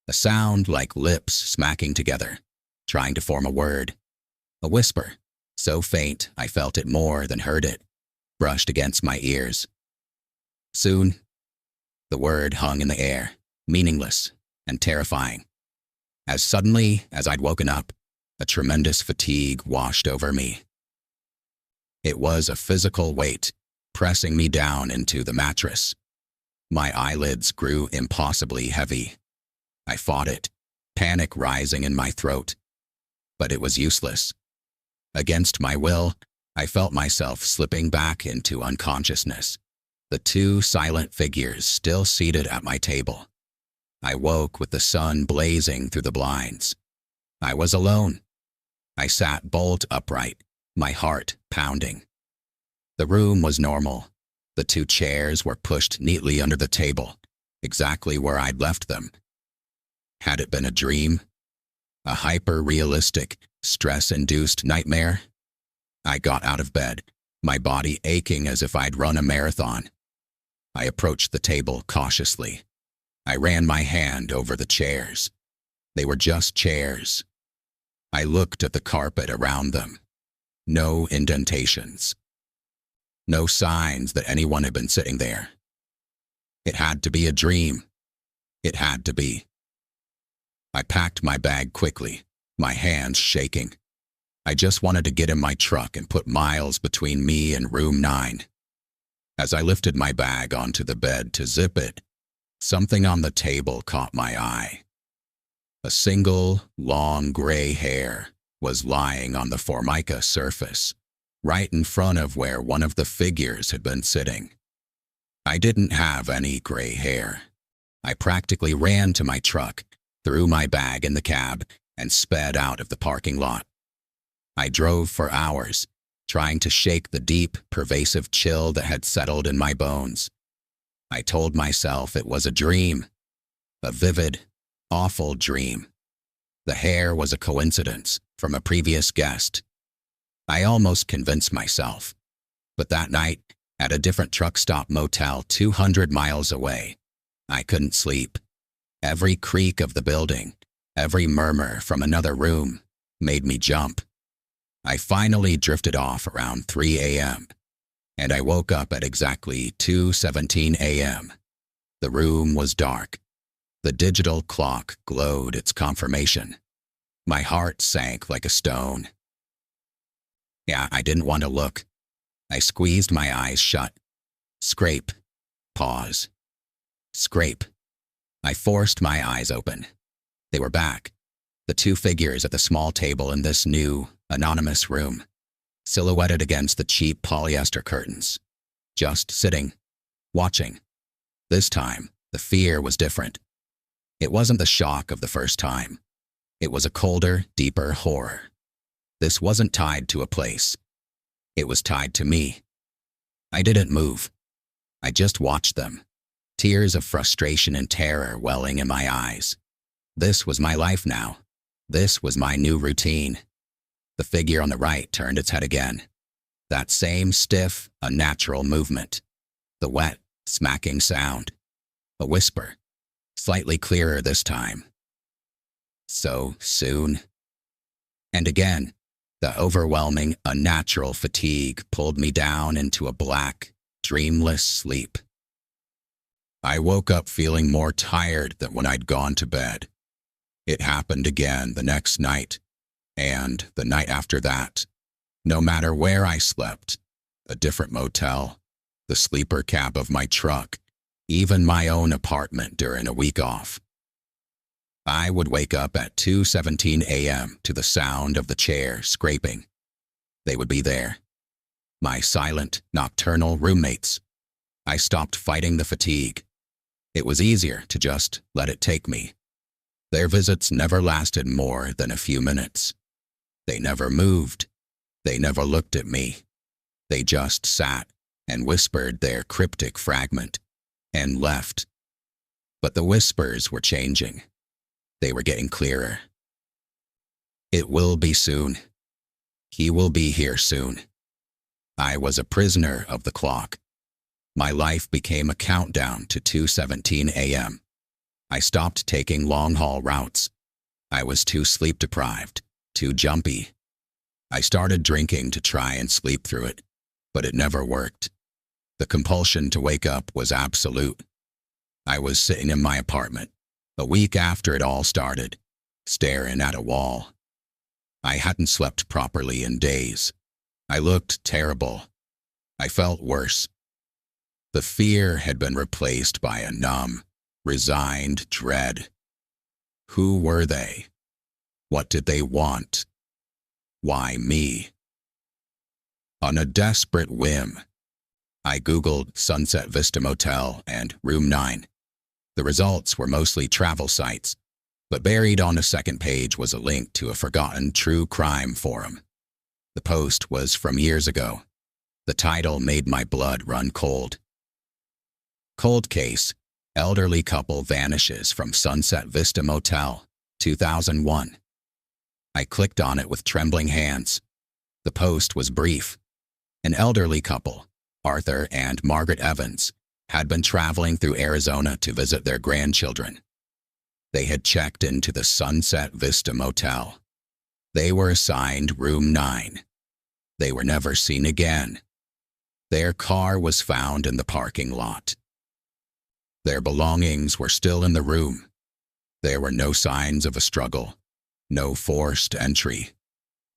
A sound like lips smacking together, trying to form a word. A whisper, so faint I felt it more than heard it, brushed against my ears. Soon, the word hung in the air, meaningless and terrifying. As suddenly as I'd woken up, A tremendous fatigue washed over me. It was a physical weight, pressing me down into the mattress. My eyelids grew impossibly heavy. I fought it, panic rising in my throat. But it was useless. Against my will, I felt myself slipping back into unconsciousness, the two silent figures still seated at my table. I woke with the sun blazing through the blinds. I was alone. I sat bolt upright, my heart pounding. The room was normal. The two chairs were pushed neatly under the table, exactly where I'd left them. Had it been a dream? A hyper-realistic, stress-induced nightmare? I got out of bed, my body aching as if I'd run a marathon. I approached the table cautiously. I ran my hand over the chairs. They were just chairs. I looked at the carpet around them. No indentations. No signs that anyone had been sitting there. It had to be a dream. It had to be. I packed my bag quickly, my hands shaking. I just wanted to get in my truck and put miles between me and room 9. As I lifted my bag onto the bed to zip it, something on the table caught my eye. A single, long gray hair was lying on the formica surface, right in front of where one of the figures had been sitting. I didn't have any gray hair. I practically ran to my truck, threw my bag in the cab, and sped out of the parking lot. I drove for hours, trying to shake the deep, pervasive chill that had settled in my bones. I told myself it was a dream, a vivid, awful dream. The hair was a coincidence from a previous guest. I almost convinced myself. But that night, at a different truck stop motel 200 miles away, I couldn't sleep. Every creak of the building, every murmur from another room, made me jump. I finally drifted off around 3 a.m., and I woke up at exactly 2:17 a.m. The room was dark. The digital clock glowed its confirmation. My heart sank like a stone. Yeah, I didn't want to look. I squeezed my eyes shut. Scrape. Pause. Scrape. I forced my eyes open. They were back. The two figures at the small table in this new, anonymous room, silhouetted against the cheap polyester curtains. Just sitting, watching. This time, the fear was different. It wasn't the shock of the first time. It was a colder, deeper horror. This wasn't tied to a place. It was tied to me. I didn't move. I just watched them, tears of frustration and terror welling in my eyes. This was my life now. This was my new routine. The figure on the right turned its head again. That same stiff, unnatural movement. The wet, smacking sound. A whisper, slightly clearer this time. So soon. And again, the overwhelming, unnatural fatigue pulled me down into a black, dreamless sleep. I woke up feeling more tired than when I'd gone to bed. It happened again the next night, and the night after that. No matter where I slept, a different motel, the sleeper cab of my truck, even my own apartment during a week off. I would wake up at 2:17 a.m. to the sound of the chair scraping. They would be there. My silent, nocturnal roommates. I stopped fighting the fatigue. It was easier to just let it take me. Their visits never lasted more than a few minutes. They never moved. They never looked at me. They just sat and whispered their cryptic fragment and left. But the whispers were changing. They were getting clearer. It will be soon. He will be here soon. I was a prisoner of the clock. My life became a countdown to 2:17 a.m. I stopped taking long-haul routes. I was too sleep-deprived, too jumpy. I started drinking to try and sleep through it, but it never worked. The compulsion to wake up was absolute. I was sitting in my apartment, a week after it all started, staring at a wall. I hadn't slept properly in days. I looked terrible. I felt worse. The fear had been replaced by a numb, resigned dread. Who were they? What did they want? Why me? On a desperate whim, I Googled Sunset Vista Motel and Room 9. The results were mostly travel sites, but buried on a second page was a link to a forgotten true crime forum. The post was from years ago. The title made my blood run cold. Cold case: elderly couple vanishes from Sunset Vista Motel, 2001. I clicked on it with trembling hands. The post was brief. An elderly couple, Arthur and Margaret Evans, had been traveling through Arizona to visit their grandchildren. They had checked into the Sunset Vista Motel. They were assigned Room 9. They were never seen again. Their car was found in the parking lot. Their belongings were still in the room. There were no signs of a struggle, no forced entry.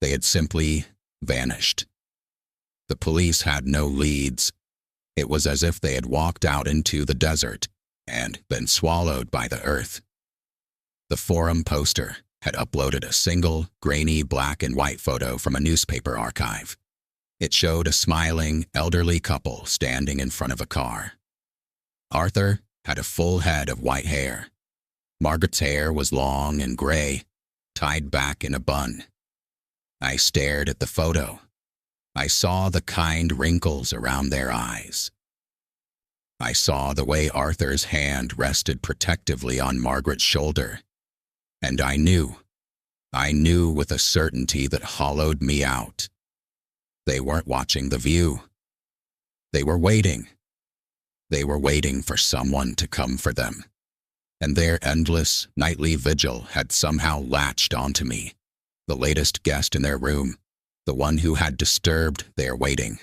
They had simply vanished. The police had no leads. It was as if they had walked out into the desert and been swallowed by the earth. The forum poster had uploaded a single, grainy black and white photo from a newspaper archive. It showed a smiling, elderly couple standing in front of a car. Arthur had a full head of white hair. Margaret's hair was long and gray, tied back in a bun. I stared at the photo. I saw the kind wrinkles around their eyes. I saw the way Arthur's hand rested protectively on Margaret's shoulder. And I knew with a certainty that hollowed me out. They weren't watching The View. They were waiting. They were waiting for someone to come for them. And their endless, nightly vigil had somehow latched onto me, the latest guest in their room, the one who had disturbed their waiting.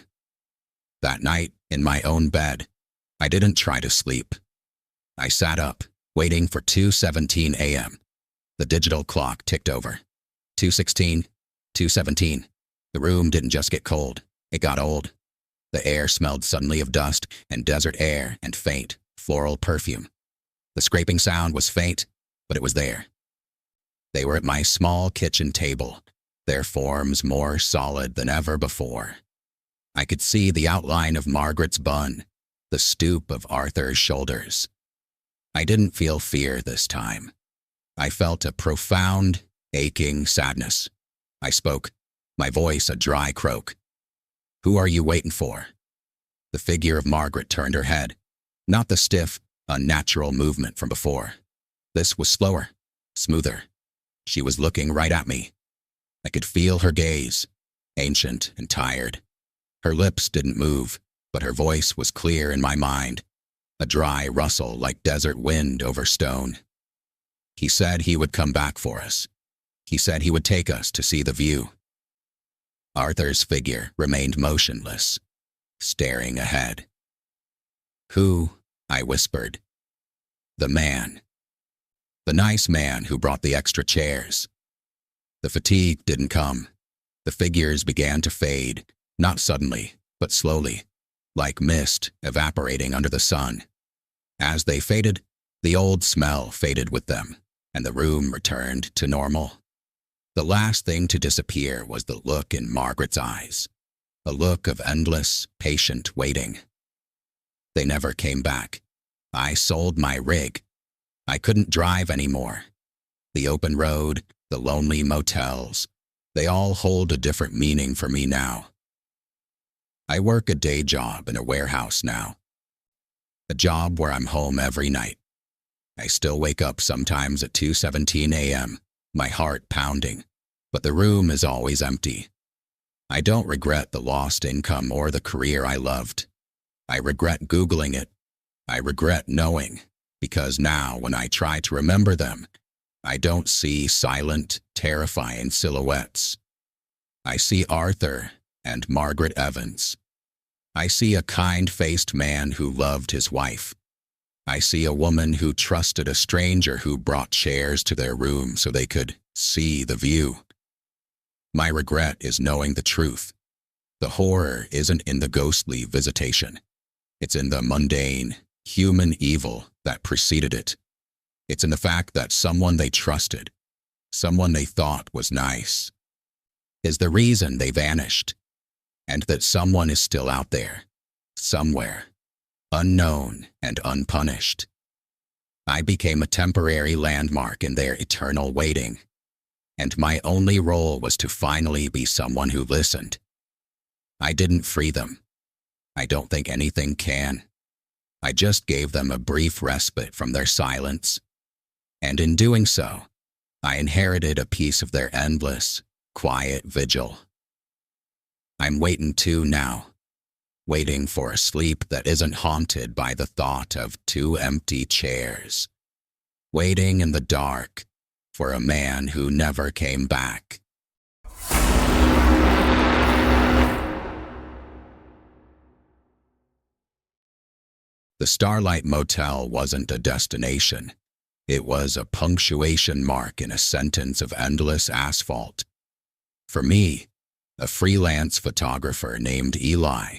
That night, in my own bed, I didn't try to sleep. I sat up, waiting for 2:17 a.m. The digital clock ticked over. 2:16, 2:17. The room didn't just get cold, it got old. The air smelled suddenly of dust and desert air and faint, floral perfume. The scraping sound was faint, but it was there. They were at my small kitchen table, their forms more solid than ever before. I could see the outline of Margaret's bun, the stoop of Arthur's shoulders. I didn't feel fear this time. I felt a profound, aching sadness. I spoke, my voice a dry croak. "Who are you waiting for?" The figure of Margaret turned her head, not the stiff, unnatural movement from before. This was slower, smoother. She was looking right at me. I could feel her gaze, ancient and tired. Her lips didn't move, but her voice was clear in my mind, a dry rustle like desert wind over stone. "He said he would come back for us. He said he would take us to see the view." Arthur's figure remained motionless, staring ahead. "Who?" I whispered. "The man. The nice man who brought the extra chairs." The fatigue didn't come. The figures began to fade, not suddenly, but slowly, like mist evaporating under the sun. As they faded, the old smell faded with them, and the room returned to normal. The last thing to disappear was the look in Margaret's eyes, a look of endless, patient waiting. They never came back. I sold my rig. I couldn't drive anymore. The open road, the lonely motels, they all hold a different meaning for me now. I work a day job in a warehouse now. A job where I'm home every night. I still wake up sometimes at 2:17 a.m., my heart pounding, but the room is always empty. I don't regret the lost income or the career I loved. I regret Googling it. I regret knowing, because now when I try to remember them, I don't see silent, terrifying silhouettes. I see Arthur and Margaret Evans. I see a kind-faced man who loved his wife. I see a woman who trusted a stranger who brought chairs to their room so they could see the view. My regret is knowing the truth. The horror isn't in the ghostly visitation. It's in the mundane, human evil that preceded it. It's in the fact that someone they trusted, someone they thought was nice, is the reason they vanished, and that someone is still out there, somewhere, unknown and unpunished. I became a temporary landmark in their eternal waiting, and my only role was to finally be someone who listened. I didn't free them. I don't think anything can. I just gave them a brief respite from their silence, and in doing so, I inherited a piece of their endless, quiet vigil. I'm waiting too now, waiting for a sleep that isn't haunted by the thought of two empty chairs, waiting in the dark for a man who never came back. The Starlight Motel wasn't a destination. It was a punctuation mark in a sentence of endless asphalt. For me, a freelance photographer named Eli,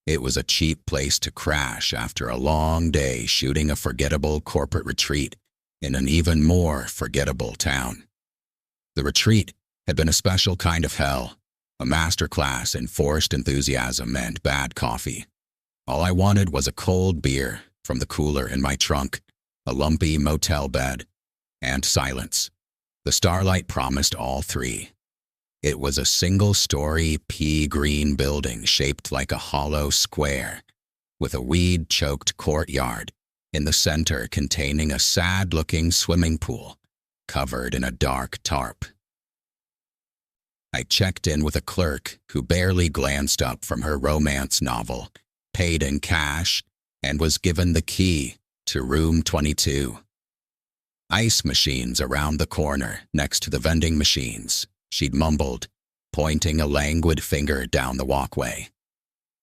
it was a cheap place to crash after a long day shooting a forgettable corporate retreat in an even more forgettable town. The retreat had been a special kind of hell, a masterclass in forced enthusiasm and bad coffee. All I wanted was a cold beer from the cooler in my trunk, a lumpy motel bed, and silence. The Starlight promised all three. It was a single-story pea-green building shaped like a hollow square, with a weed-choked courtyard in the center containing a sad-looking swimming pool covered in a dark tarp. I checked in with a clerk who barely glanced up from her romance novel, paid in cash, and was given the key to room 22. Ice machines around the corner next to the vending machines, she'd mumbled, pointing a languid finger down the walkway.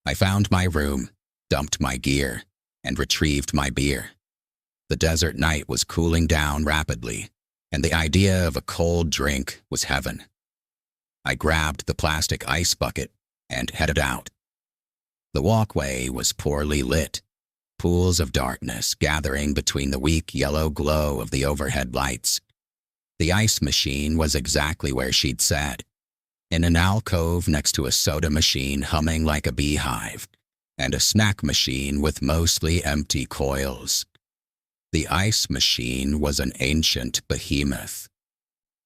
I found my room, dumped my gear, and retrieved my beer. The desert night was cooling down rapidly, and the idea of a cold drink was heaven. I grabbed the plastic ice bucket and headed out. The walkway was poorly lit, pools of darkness gathering between the weak yellow glow of the overhead lights. The ice machine was exactly where she'd said, in an alcove next to a soda machine humming like a beehive, and a snack machine with mostly empty coils. The ice machine was an ancient behemoth,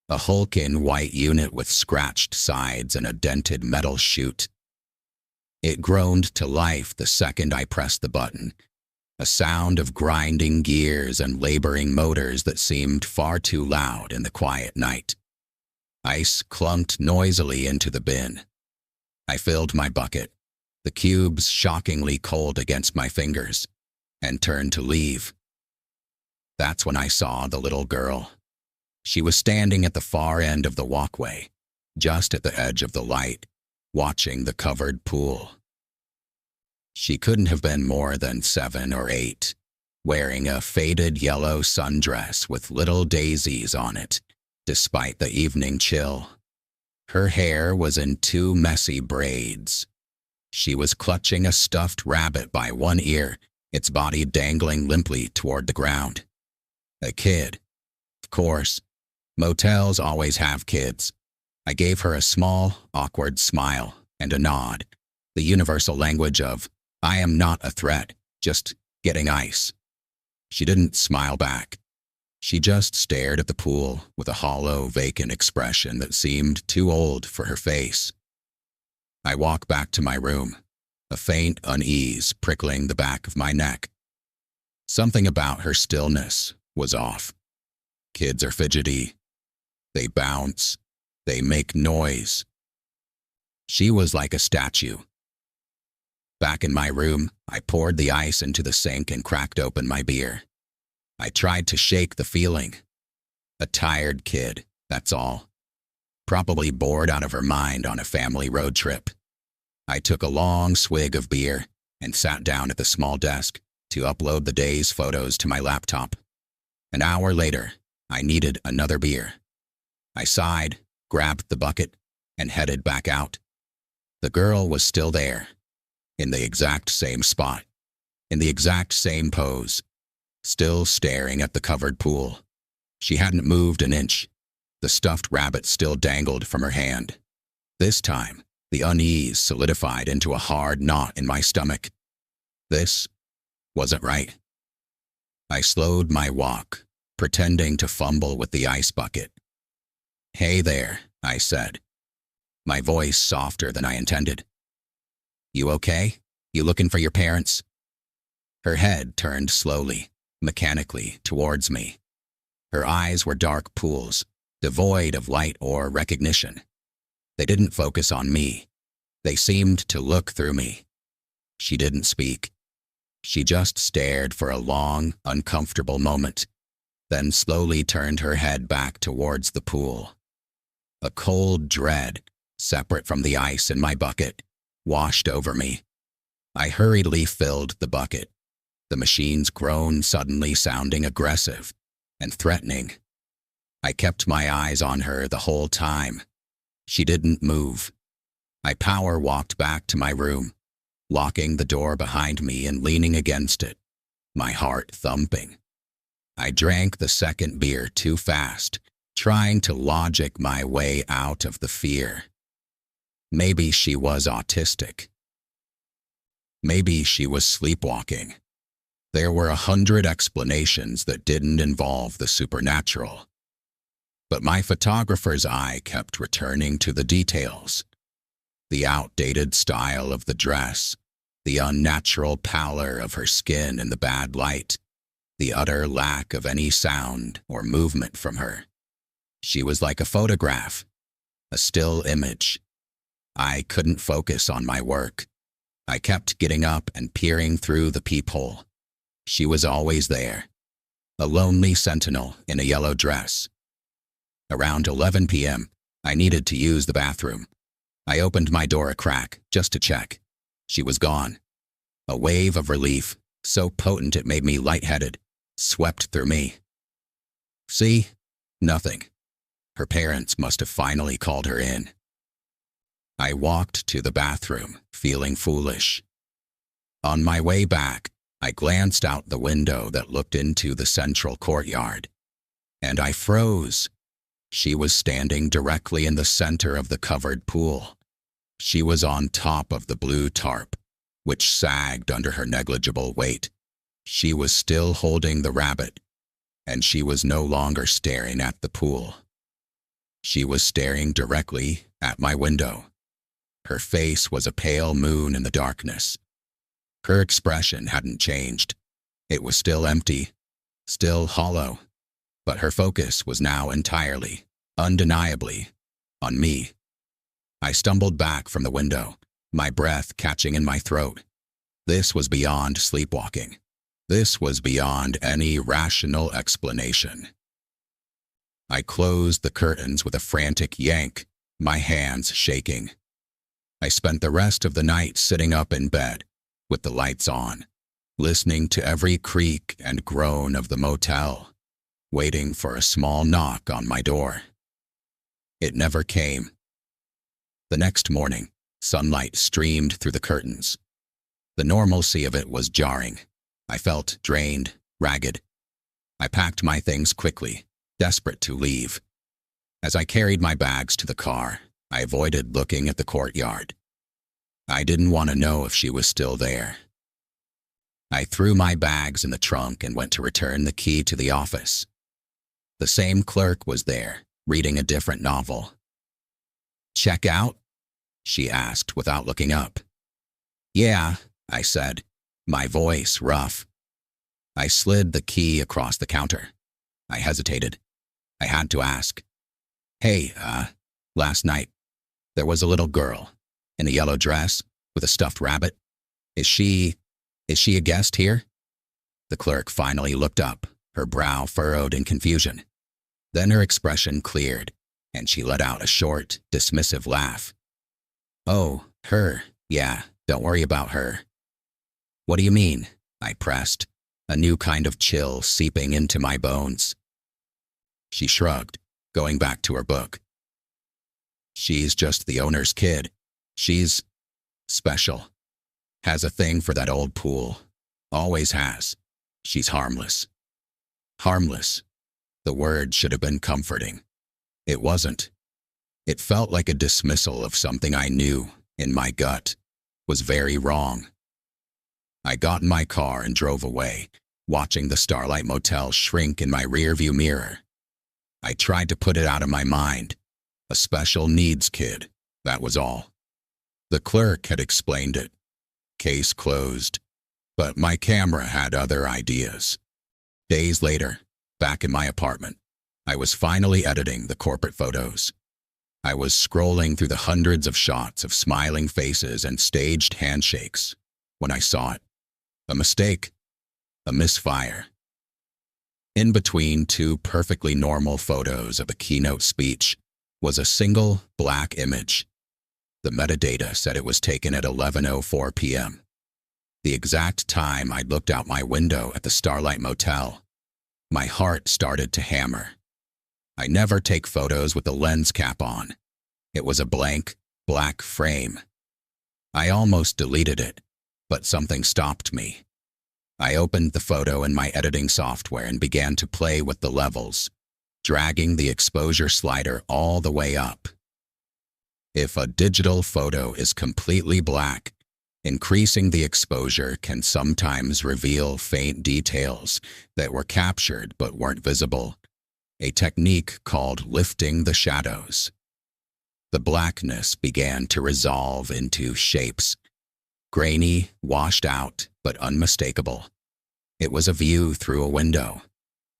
a hulking white unit with scratched sides and a dented metal chute. It groaned to life the second I pressed the button, a sound of grinding gears and laboring motors that seemed far too loud in the quiet night. Ice clunked noisily into the bin. I filled my bucket, the cubes shockingly cold against my fingers, and turned to leave. That's when I saw the little girl. She was standing at the far end of the walkway, just at the edge of the light, watching the covered pool. She couldn't have been more than 7 or 8, wearing a faded yellow sundress with little daisies on it, despite the evening chill. Her hair was in 2 messy braids. She was clutching a stuffed rabbit by one ear, its body dangling limply toward the ground. A kid. Of course, motels always have kids. I gave her a small, awkward smile and a nod, the universal language of, I am not a threat, just getting ice. She didn't smile back. She just stared at the pool with a hollow, vacant expression that seemed too old for her face. I walked back to my room, a faint unease prickling the back of my neck. Something about her stillness was off. Kids are fidgety. They bounce. They make noise. She was like a statue. Back in my room, I poured the ice into the sink and cracked open my beer. I tried to shake the feeling. A tired kid, that's all. Probably bored out of her mind on a family road trip. I took a long swig of beer and sat down at the small desk to upload the day's photos to my laptop. An hour later, I needed another beer. I sighed, grabbed the bucket, and headed back out. The girl was still there, in the exact same spot, in the exact same pose, still staring at the covered pool. She hadn't moved an inch. The stuffed rabbit still dangled from her hand. This time, the unease solidified into a hard knot in my stomach. This wasn't right. I slowed my walk, pretending to fumble with the ice bucket. "Hey there," I said, my voice softer than I intended. "You okay? You looking for your parents?" Her head turned slowly, mechanically, towards me. Her eyes were dark pools, devoid of light or recognition. They didn't focus on me. They seemed to look through me. She didn't speak. She just stared for a long, uncomfortable moment, then slowly turned her head back towards the pool. A cold dread, separate from the ice in my bucket, washed over me. I hurriedly filled the bucket, the machine's groan suddenly sounding aggressive and threatening. I kept my eyes on her the whole time. She didn't move. I power walked back to my room, locking the door behind me and leaning against it, my heart thumping. I drank the second beer too fast, trying to logic my way out of the fear. Maybe she was autistic. Maybe she was sleepwalking. There were 100 explanations that didn't involve the supernatural. But my photographer's eye kept returning to the details. The outdated style of the dress, the unnatural pallor of her skin in the bad light, the utter lack of any sound or movement from her. She was like a photograph, a still image. I couldn't focus on my work. I kept getting up and peering through the peephole. She was always there, a lonely sentinel in a yellow dress. Around 11 p.m., I needed to use the bathroom. I opened my door a crack just to check. She was gone. A wave of relief, so potent it made me lightheaded, swept through me. See? Nothing. Her parents must have finally called her in. I walked to the bathroom, feeling foolish. On my way back, I glanced out the window that looked into the central courtyard, and I froze. She was standing directly in the center of the covered pool. She was on top of the blue tarp, which sagged under her negligible weight. She was still holding the rabbit, and she was no longer staring at the pool. She was staring directly at my window. Her face was a pale moon in the darkness. Her expression hadn't changed. It was still empty, still hollow, but her focus was now entirely, undeniably, on me. I stumbled back from the window, my breath catching in my throat. This was beyond sleepwalking. This was beyond any rational explanation. I closed the curtains with a frantic yank, my hands shaking. I spent the rest of the night sitting up in bed, with the lights on, listening to every creak and groan of the motel, waiting for a small knock on my door. It never came. The next morning, sunlight streamed through the curtains. The normalcy of it was jarring. I felt drained, ragged. I packed my things quickly, desperate to leave. As I carried my bags to the car, I avoided looking at the courtyard. I didn't want to know if she was still there. I threw my bags in the trunk and went to return the key to the office. The same clerk was there, reading a different novel. "Check out?" she asked without looking up. "Yeah," I said, my voice rough. I slid the key across the counter. I hesitated. I had to ask. "Hey, last night, there was a little girl in a yellow dress with a stuffed rabbit. Is she a guest here?" The clerk finally looked up, her brow furrowed in confusion. Then her expression cleared, and she let out a short, dismissive laugh. "Oh, her. Yeah, don't worry about her." "What do you mean?" I pressed, a new kind of chill seeping into my bones. She shrugged, going back to her book. She's just the owner's kid. She's special. Has a thing for that old pool. Always has. She's harmless. Harmless. The word should have been comforting. It wasn't. It felt like a dismissal of something I knew, in my gut, was very wrong. I got in my car and drove away, watching the Starlight Motel shrink in my rearview mirror. I tried to put it out of my mind. A special needs kid, that was all. The clerk had explained it. Case closed. But my camera had other ideas. Days later, back in my apartment, I was finally editing the corporate photos. I was scrolling through the hundreds of shots of smiling faces and staged handshakes when I saw it. A mistake. A misfire. In between two perfectly normal photos of a keynote speech was a single black image. The metadata said it was taken at 11:04 p.m. The exact time I looked out my window at the Starlight Motel. My heart started to hammer. I never take photos with the lens cap on. It was a blank, black frame. I almost deleted it, but something stopped me. I opened the photo in my editing software and began to play with the levels, dragging the exposure slider all the way up. If a digital photo is completely black, increasing the exposure can sometimes reveal faint details that were captured but weren't visible, a technique called lifting the shadows. The blackness began to resolve into shapes, grainy, washed out, but unmistakable. It was a view through a window.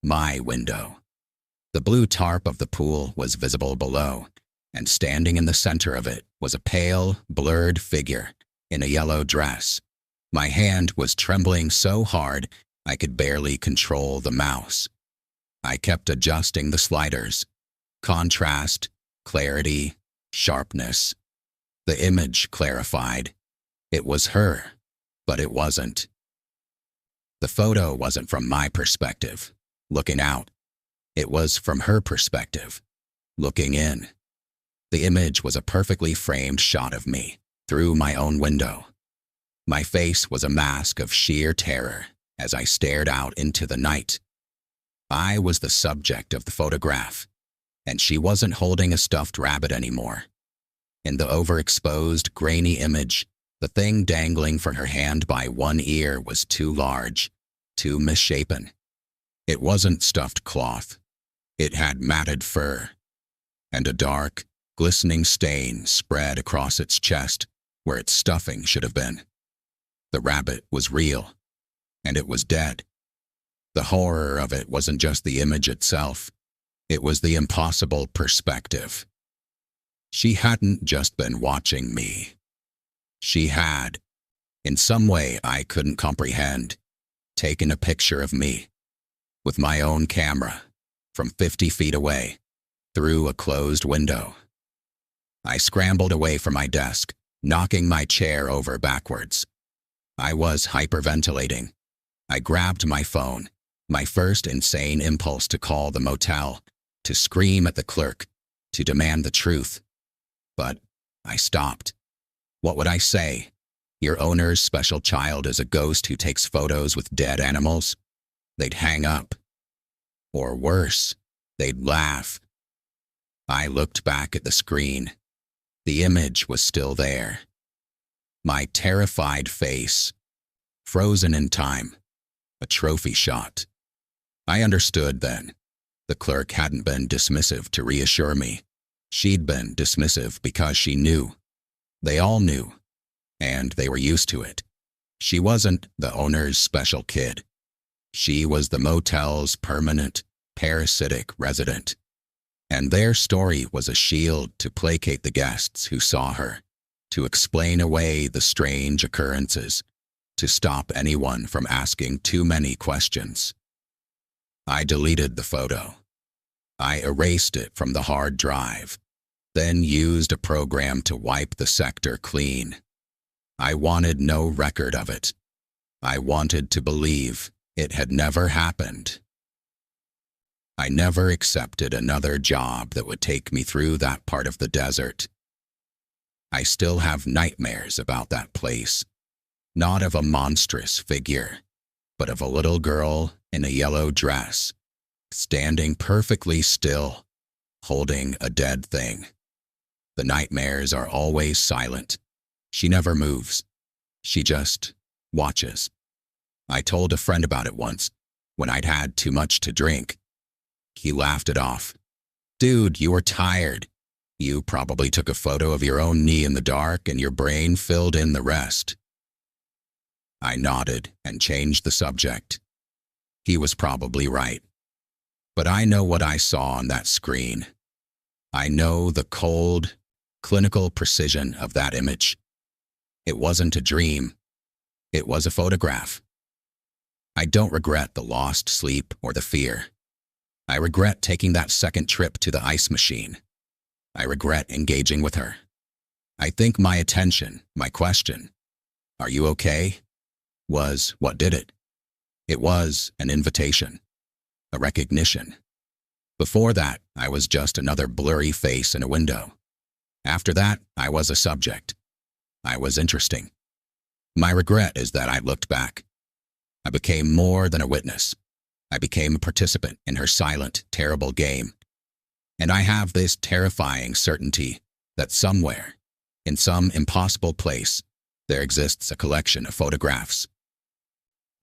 My window. The blue tarp of the pool was visible below, and standing in the center of it was a pale, blurred figure in a yellow dress. My hand was trembling so hard I could barely control the mouse. I kept adjusting the sliders. Contrast, clarity, sharpness. The image clarified. It was her, but it wasn't. The photo wasn't from my perspective, looking out. It was from her perspective, looking in. The image was a perfectly framed shot of me, through my own window. My face was a mask of sheer terror as I stared out into the night. I was the subject of the photograph, and she wasn't holding a stuffed rabbit anymore. In the overexposed, grainy image, the thing dangling from her hand by one ear was too large, too misshapen. It wasn't stuffed cloth. It had matted fur, and a dark, glistening stain spread across its chest where its stuffing should have been. The rabbit was real, and it was dead. The horror of it wasn't just the image itself. It was the impossible perspective. She hadn't just been watching me. She had, in some way I couldn't comprehend, taken a picture of me, with my own camera, from 50 feet away, through a closed window. I scrambled away from my desk, knocking my chair over backwards. I was hyperventilating. I grabbed my phone, my first insane impulse to call the motel, to scream at the clerk, to demand the truth. But I stopped. What would I say? Your owner's special child is a ghost who takes photos with dead animals? They'd hang up. Or worse, they'd laugh. I looked back at the screen. The image was still there. My terrified face, frozen in time, a trophy shot. I understood then. The clerk hadn't been dismissive to reassure me. She'd been dismissive because she knew. They all knew, and they were used to it. She wasn't the owner's special kid. She was the motel's permanent, parasitic resident. And their story was a shield to placate the guests who saw her, to explain away the strange occurrences, to stop anyone from asking too many questions. I deleted the photo. I erased it from the hard drive, then used a program to wipe the sector clean. I wanted no record of it. I wanted to believe it had never happened. I never accepted another job that would take me through that part of the desert. I still have nightmares about that place, not of a monstrous figure, but of a little girl in a yellow dress, standing perfectly still, holding a dead thing. The nightmares are always silent. She never moves. She just watches. I told a friend about it once, when I'd had too much to drink. He laughed it off. Dude, you were tired. You probably took a photo of your own knee in the dark and your brain filled in the rest. I nodded and changed the subject. He was probably right. But I know what I saw on that screen. I know the cold, clinical precision of that image. It wasn't a dream. It was a photograph. I don't regret the lost sleep or the fear. I regret taking that second trip to the ice machine. I regret engaging with her. I think my attention, my question, "Are you okay?" was what did it. It was an invitation, a recognition. Before that, I was just another blurry face in a window. After that, I was a subject. I was interesting. My regret is that I looked back. I became more than a witness. I became a participant in her silent, terrible game. And I have this terrifying certainty that somewhere, in some impossible place, there exists a collection of photographs.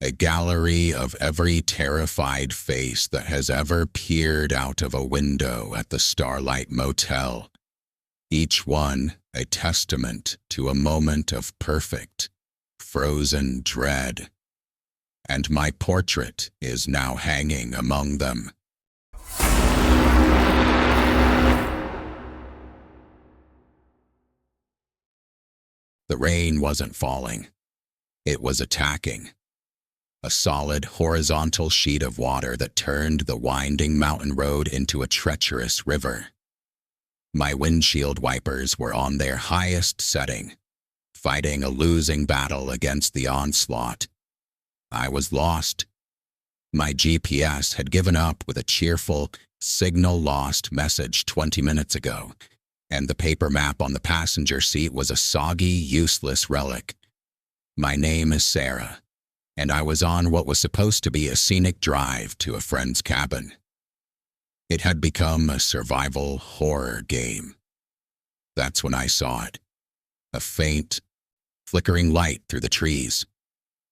A gallery of every terrified face that has ever peered out of a window at the Starlight Motel. Each one a testament to a moment of perfect, frozen dread. And my portrait is now hanging among them. The rain wasn't falling. It was attacking. A solid horizontal sheet of water that turned the winding mountain road into a treacherous river. My windshield wipers were on their highest setting, fighting a losing battle against the onslaught. I was lost. My GPS had given up with a cheerful, signal lost message 20 minutes ago, and the paper map on the passenger seat was a soggy, useless relic. My name is Sarah, and I was on what was supposed to be a scenic drive to a friend's cabin. It had become a survival horror game. That's when I saw it. A faint, flickering light through the trees.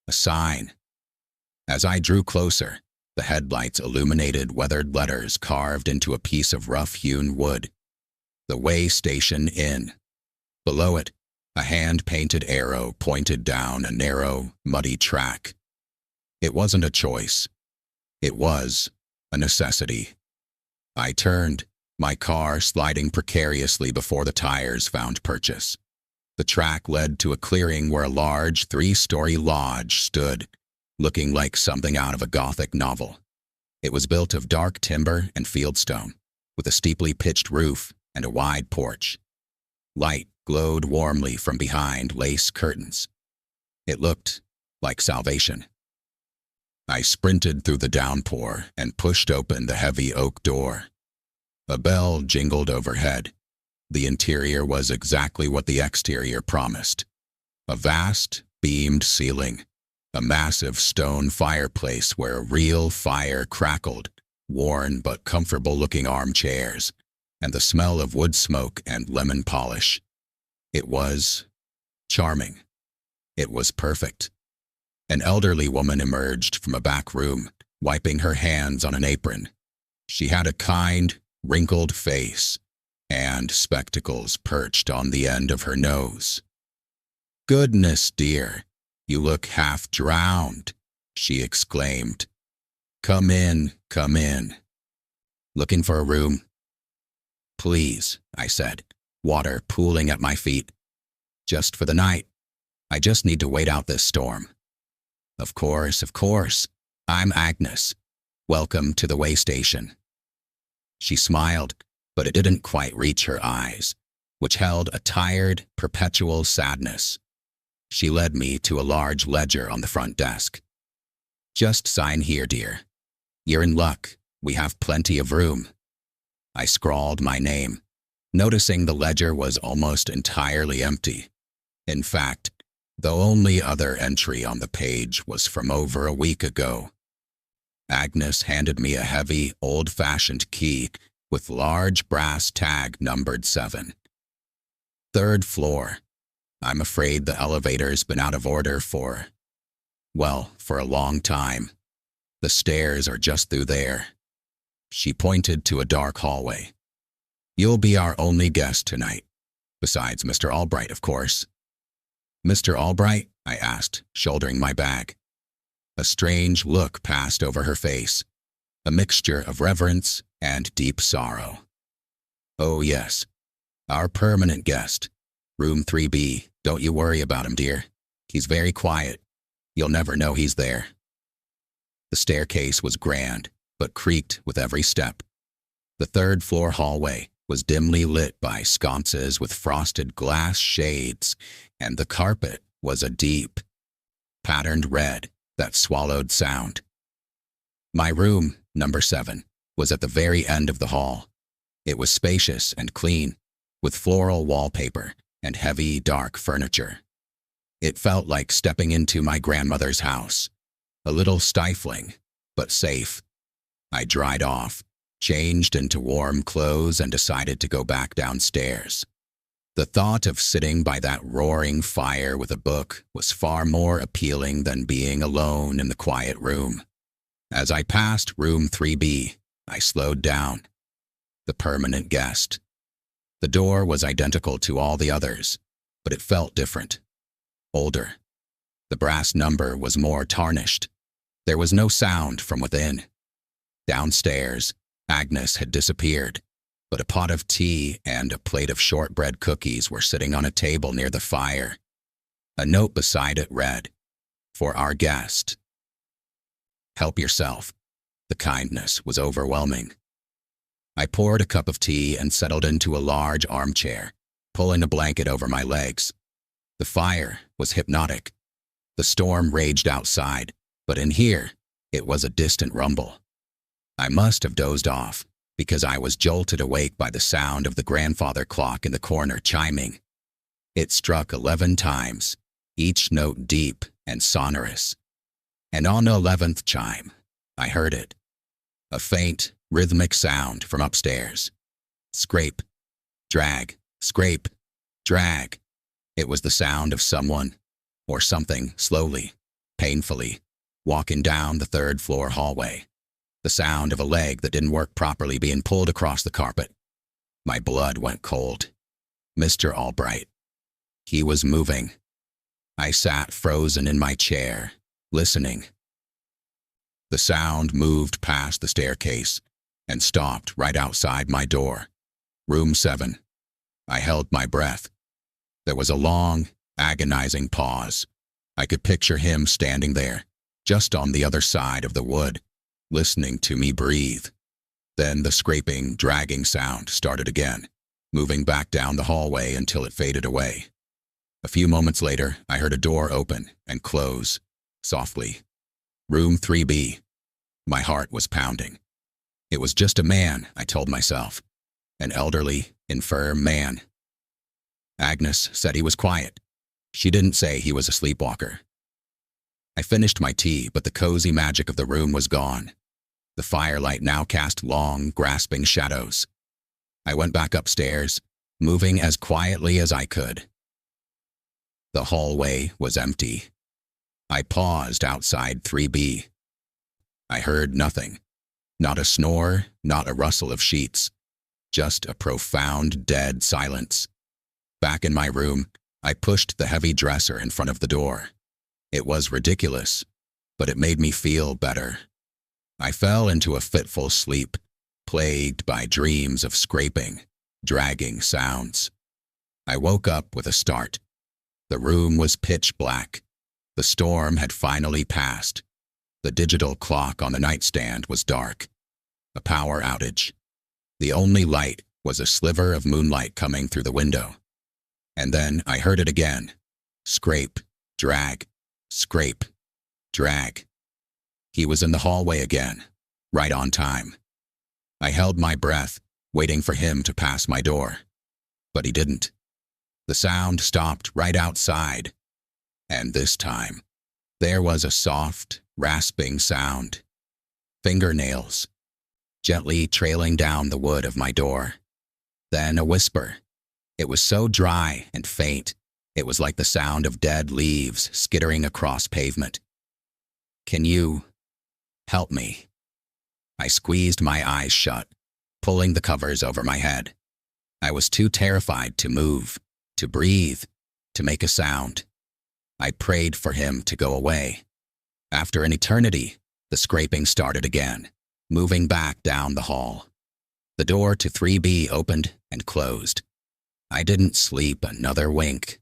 A sign. As I drew closer, the headlights illuminated weathered letters carved into a piece of rough-hewn wood. The Way Station Inn. Below it, a hand-painted arrow pointed down a narrow, muddy track. It wasn't a choice. It was a necessity. I turned, my car sliding precariously before the tires found purchase. The track led to a clearing where a large, 3-story lodge stood, looking like something out of a Gothic novel. It was built of dark timber and fieldstone, with a steeply pitched roof and a wide porch. Light glowed warmly from behind lace curtains. It looked like salvation. I sprinted through the downpour and pushed open the heavy oak door. A bell jingled overhead. The interior was exactly what the exterior promised. A vast, beamed ceiling, a massive stone fireplace where a real fire crackled, worn but comfortable-looking armchairs, and the smell of wood smoke and lemon polish. It was charming. It was perfect. An elderly woman emerged from a back room, wiping her hands on an apron. She had a kind, wrinkled face, and spectacles perched on the end of her nose. "Goodness, dear, you look half drowned," she exclaimed. Come in, come in." "Looking for a room?" "Please," I said, water pooling at my feet. "Just for the night. I just need to wait out this storm." Of course. I'm Agnes. Welcome to the Way Station." She smiled, but it didn't quite reach her eyes, which held a tired, perpetual sadness. She led me to a large ledger on the front desk. "Just sign here, dear. You're in luck. We have plenty of room." I scrawled my name, noticing the ledger was almost entirely empty. In fact, the only other entry on the page was from over a week ago. Agnes handed me a heavy, old-fashioned key with large brass tag numbered 7. "Third floor. I'm afraid the elevator's been out of order for a long time. The stairs are just through there." She pointed to a dark hallway. "You'll be our only guest tonight. Besides Mr. Albright, of course." "Mr. Albright?" I asked, shouldering my bag. A strange look passed over her face, a mixture of reverence and deep sorrow. "Oh, yes. Our permanent guest. Room 3B. Don't you worry about him, dear. He's very quiet. You'll never know he's there." The staircase was grand, but creaked with every step. The third-floor hallway was dimly lit by sconces with frosted glass shades, and the carpet was a deep, patterned red that swallowed sound. My room, number 7, was at the very end of the hall. It was spacious and clean, with floral wallpaper and heavy, dark furniture. It felt like stepping into my grandmother's house, a little stifling, but safe. I dried off, changed into warm clothes, and decided to go back downstairs. The thought of sitting by that roaring fire with a book was far more appealing than being alone in the quiet room. As I passed room 3B, I slowed down. The permanent guest. The door was identical to all the others, but it felt different. Older. The brass number was more tarnished. There was no sound from within. Downstairs, Agnes had disappeared, but a pot of tea and a plate of shortbread cookies were sitting on a table near the fire. A note beside it read, "For our guest." Help yourself. The kindness was overwhelming. I poured a cup of tea and settled into a large armchair, pulling a blanket over my legs. The fire was hypnotic. The storm raged outside, but in here, it was a distant rumble. I must have dozed off, because I was jolted awake by the sound of the grandfather clock in the corner chiming. It struck 11 times, each note deep and sonorous. And on the 11th chime, I heard it. A faint, rhythmic sound from upstairs. Scrape, drag, scrape, drag. It was the sound of someone, or something, slowly, painfully, walking down the third-floor hallway. The sound of a leg that didn't work properly being pulled across the carpet. My blood went cold. Mr. Albright. He was moving. I sat frozen in my chair, listening. The sound moved past the staircase and stopped right outside my door. Room 7. I held my breath. There was a long, agonizing pause. I could picture him standing there, just on the other side of the wood, listening to me breathe. Then the scraping, dragging sound started again, moving back down the hallway until it faded away. A few moments later, I heard a door open and close, softly. Room 3B. My heart was pounding. It was just a man, I told myself. An elderly, infirm man. Agnes said he was quiet. She didn't say he was a sleepwalker. I finished my tea, but the cozy magic of the room was gone. The firelight now cast long, grasping shadows. I went back upstairs, moving as quietly as I could. The hallway was empty. I paused outside 3B. I heard nothing. Not a snore, not a rustle of sheets. Just a profound, dead silence. Back in my room, I pushed the heavy dresser in front of the door. It was ridiculous, but it made me feel better. I fell into a fitful sleep, plagued by dreams of scraping, dragging sounds. I woke up with a start. The room was pitch black. The storm had finally passed. The digital clock on the nightstand was dark. A power outage. The only light was a sliver of moonlight coming through the window. And then I heard it again. Scrape, drag, scrape, drag. He was in the hallway again, right on time. I held my breath, waiting for him to pass my door. But he didn't. The sound stopped right outside. And this time, there was a soft, rasping sound. Fingernails, gently trailing down the wood of my door. Then a whisper. It was so dry and faint, it was like the sound of dead leaves skittering across pavement. "Can you help me?" I squeezed my eyes shut, pulling the covers over my head. I was too terrified to move, to breathe, to make a sound. I prayed for him to go away. After an eternity, the scraping started again, moving back down the hall. The door to 3B opened and closed. I didn't sleep another wink.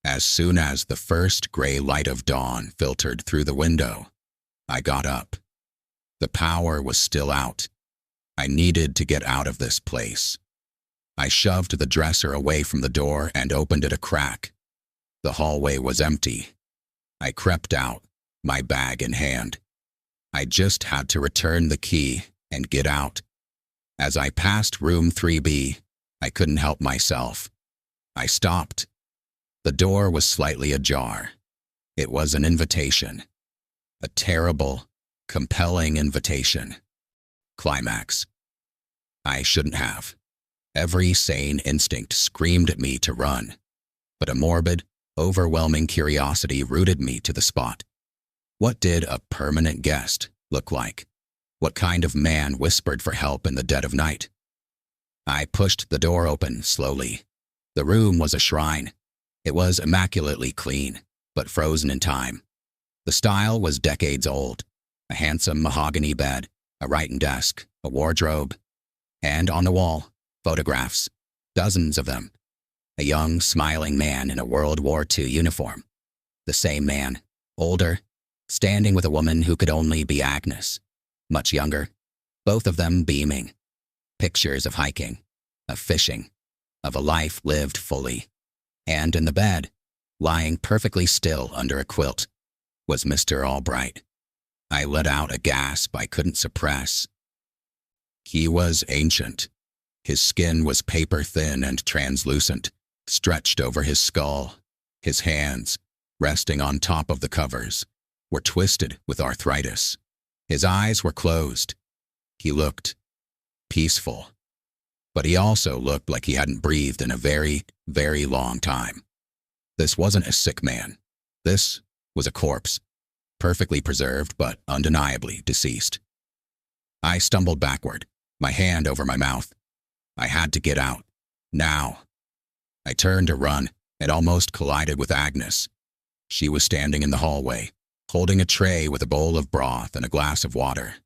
As soon as the first gray light of dawn filtered through the window, I got up. The power was still out. I needed to get out of this place. I shoved the dresser away from the door and opened it a crack. The hallway was empty. I crept out, my bag in hand. I just had to return the key and get out. As I passed room 3B, I couldn't help myself. I stopped. The door was slightly ajar. It was an invitation. A terrible, compelling invitation. Climax. I shouldn't have. Every sane instinct screamed at me to run, but a morbid, overwhelming curiosity rooted me to the spot. What did a permanent guest look like? What kind of man whispered for help in the dead of night? I pushed the door open slowly. The room was a shrine. It was immaculately clean, but frozen in time. The style was decades old. A handsome mahogany bed, a writing desk, a wardrobe, and on the wall, photographs, dozens of them. A young, smiling man in a World War II uniform. The same man, older, standing with a woman who could only be Agnes. Much younger, both of them beaming. Pictures of hiking, of fishing, of a life lived fully. And in the bed, lying perfectly still under a quilt, was Mr. Albright. I let out a gasp I couldn't suppress. He was ancient. His skin was paper-thin and translucent, stretched over his skull. His hands, resting on top of the covers, were twisted with arthritis. His eyes were closed. He looked peaceful, but he also looked like he hadn't breathed in a very, very long time. This wasn't a sick man. This was a corpse, perfectly preserved but undeniably deceased. I stumbled backward, my hand over my mouth. I had to get out, now. I turned to run and almost collided with Agnes. She was standing in the hallway, holding a tray with a bowl of broth and a glass of water.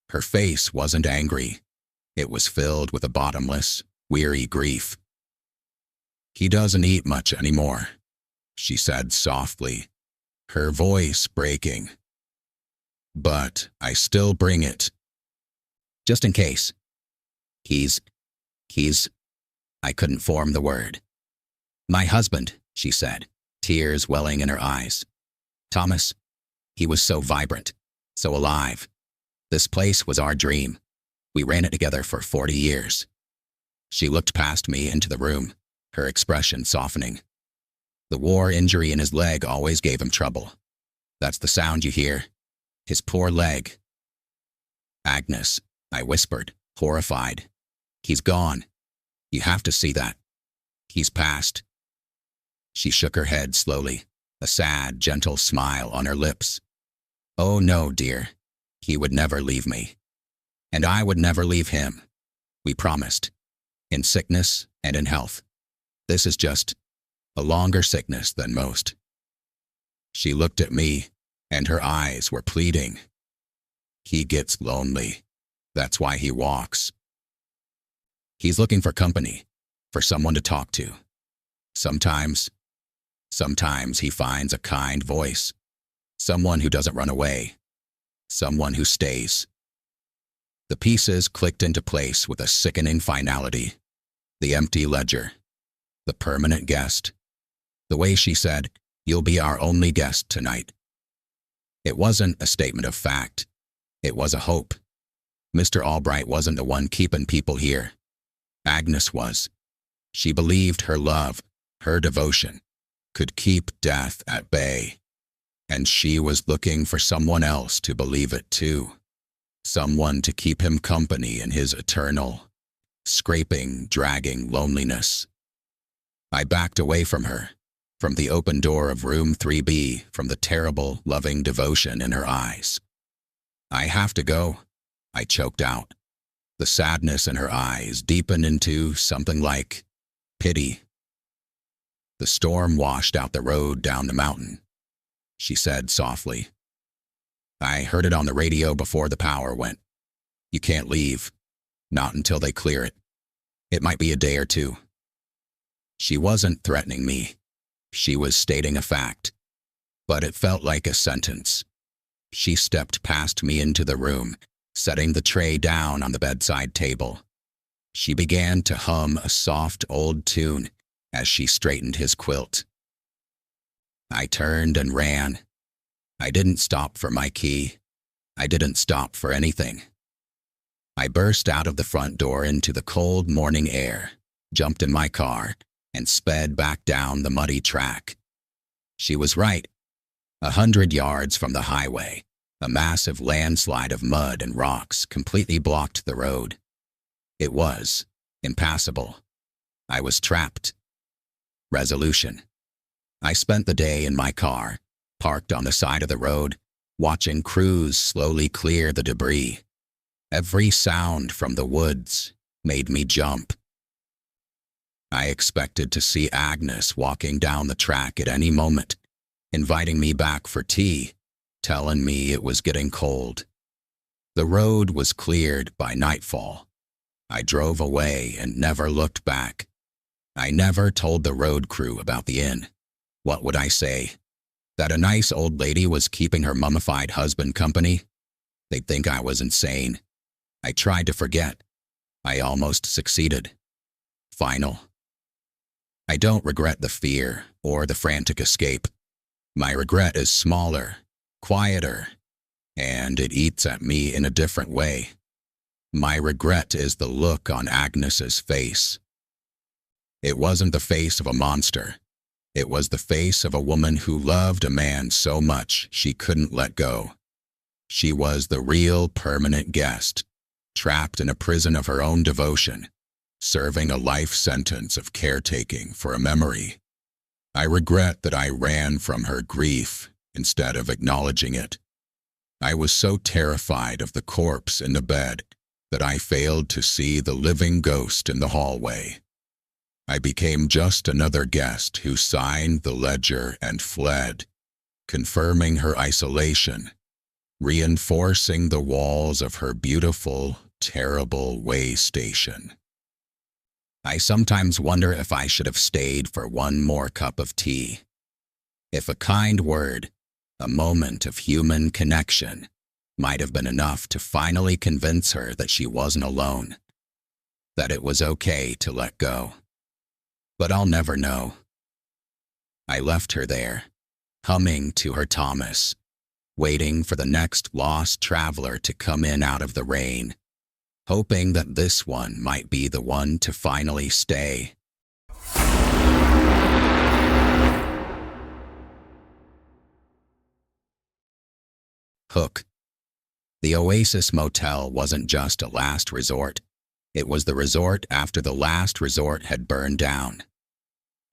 Her face wasn't angry. It was filled with a bottomless, weary grief. "He doesn't eat much anymore," she said softly, her voice breaking. "But I still bring it. Just in case. He's... I couldn't form the word. "My husband," she said, tears welling in her eyes. "Thomas, he was so vibrant, so alive. This place was our dream. We ran it together for 40 years. She looked past me into the room, her expression softening. The war injury in his leg always gave him trouble. That's the sound you hear. His poor leg. "Agnes," I whispered, horrified. "He's gone. You have to see that. He's passed." She shook her head slowly, a sad, gentle smile on her lips. "Oh no, dear. He would never leave me. And I would never leave him. We promised. In sickness and in health. This is just a longer sickness than most." She looked at me, and her eyes were pleading. "He gets lonely. That's why he walks. He's looking for company, for someone to talk to. Sometimes he finds a kind voice, someone who doesn't run away, someone who stays." The pieces clicked into place with a sickening finality. The empty ledger, the permanent guest, the way she said, "You'll be our only guest tonight." It wasn't a statement of fact. It was a hope. Mr. Albright wasn't the one keeping people here. Agnes was. She believed her love, her devotion, could keep death at bay. And she was looking for someone else to believe it too. Someone to keep him company in his eternal, scraping, dragging loneliness. I backed away from her, from the open door of room 3B, from the terrible, loving devotion in her eyes. "I have to go," I choked out. The sadness in her eyes deepened into something like pity. "The storm washed out the road down the mountain," she said softly. "I heard it on the radio before the power went. You can't leave, not until they clear it. It might be a day or two." She wasn't threatening me. She was stating a fact. But it felt like a sentence. She stepped past me into the room, setting the tray down on the bedside table. She began to hum a soft old tune as she straightened his quilt. I turned and ran. I didn't stop for my key. I didn't stop for anything. I burst out of the front door into the cold morning air, jumped in my car, and sped back down the muddy track. She was right. 100 yards from the highway, a massive landslide of mud and rocks completely blocked the road. It was impassable. I was trapped. Resolution. I spent the day in my car, parked on the side of the road, watching crews slowly clear the debris. Every sound from the woods made me jump. I expected to see Agnes walking down the track at any moment, inviting me back for tea, telling me it was getting cold. The road was cleared by nightfall. I drove away and never looked back. I never told the road crew about the inn. What would I say? That a nice old lady was keeping her mummified husband company? They'd think I was insane. I tried to forget. I almost succeeded. Final. I don't regret the fear or the frantic escape. My regret is smaller, quieter, and it eats at me in a different way. My regret is the look on Agnes's face. It wasn't the face of a monster. It was the face of a woman who loved a man so much she couldn't let go. She was the real permanent guest, trapped in a prison of her own devotion, serving a life sentence of caretaking for a memory. I regret that I ran from her grief instead of acknowledging it. I was so terrified of the corpse in the bed that I failed to see the living ghost in the hallway. I became just another guest who signed the ledger and fled, confirming her isolation, reinforcing the walls of her beautiful, terrible way station. I sometimes wonder if I should have stayed for one more cup of tea. If a kind word, a moment of human connection, might have been enough to finally convince her that she wasn't alone, that it was okay to let go. But I'll never know. I left her there, humming to her Thomas, waiting for the next lost traveler to come in out of the rain, hoping that this one might be the one to finally stay. Hook. The Oasis Motel wasn't just a last resort. It was the resort after the last resort had burned down.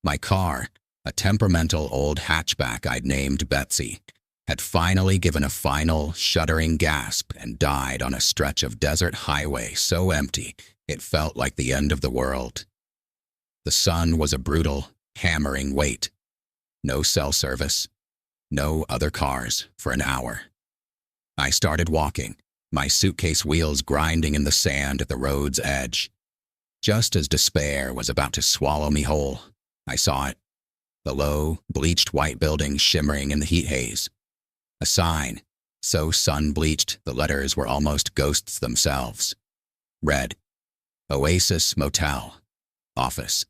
My car, a temperamental old hatchback I'd named Betsy, had finally given a final, shuddering gasp and died on a stretch of desert highway so empty it felt like the end of the world. The sun was a brutal, hammering weight. No cell service, no other cars for an hour. I started walking, my suitcase wheels grinding in the sand at the road's edge. Just as despair was about to swallow me whole, I saw it. The low, bleached white building shimmering in the heat haze. A sign, so sun-bleached the letters were almost ghosts themselves. Read, Oasis Motel, office.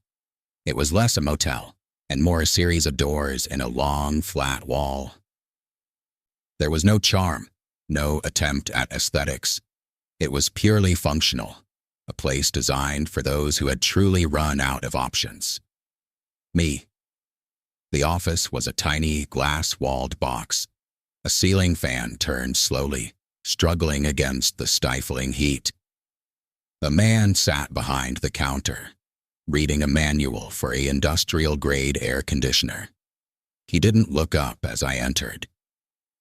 It was less a motel, and more a series of doors in a long, flat wall. There was no charm, no attempt at aesthetics. It was purely functional, a place designed for those who had truly run out of options. Me. The office was a tiny, glass-walled box. A ceiling fan turned slowly, struggling against the stifling heat. A man sat behind the counter, reading a manual for an industrial-grade air conditioner. He didn't look up as I entered.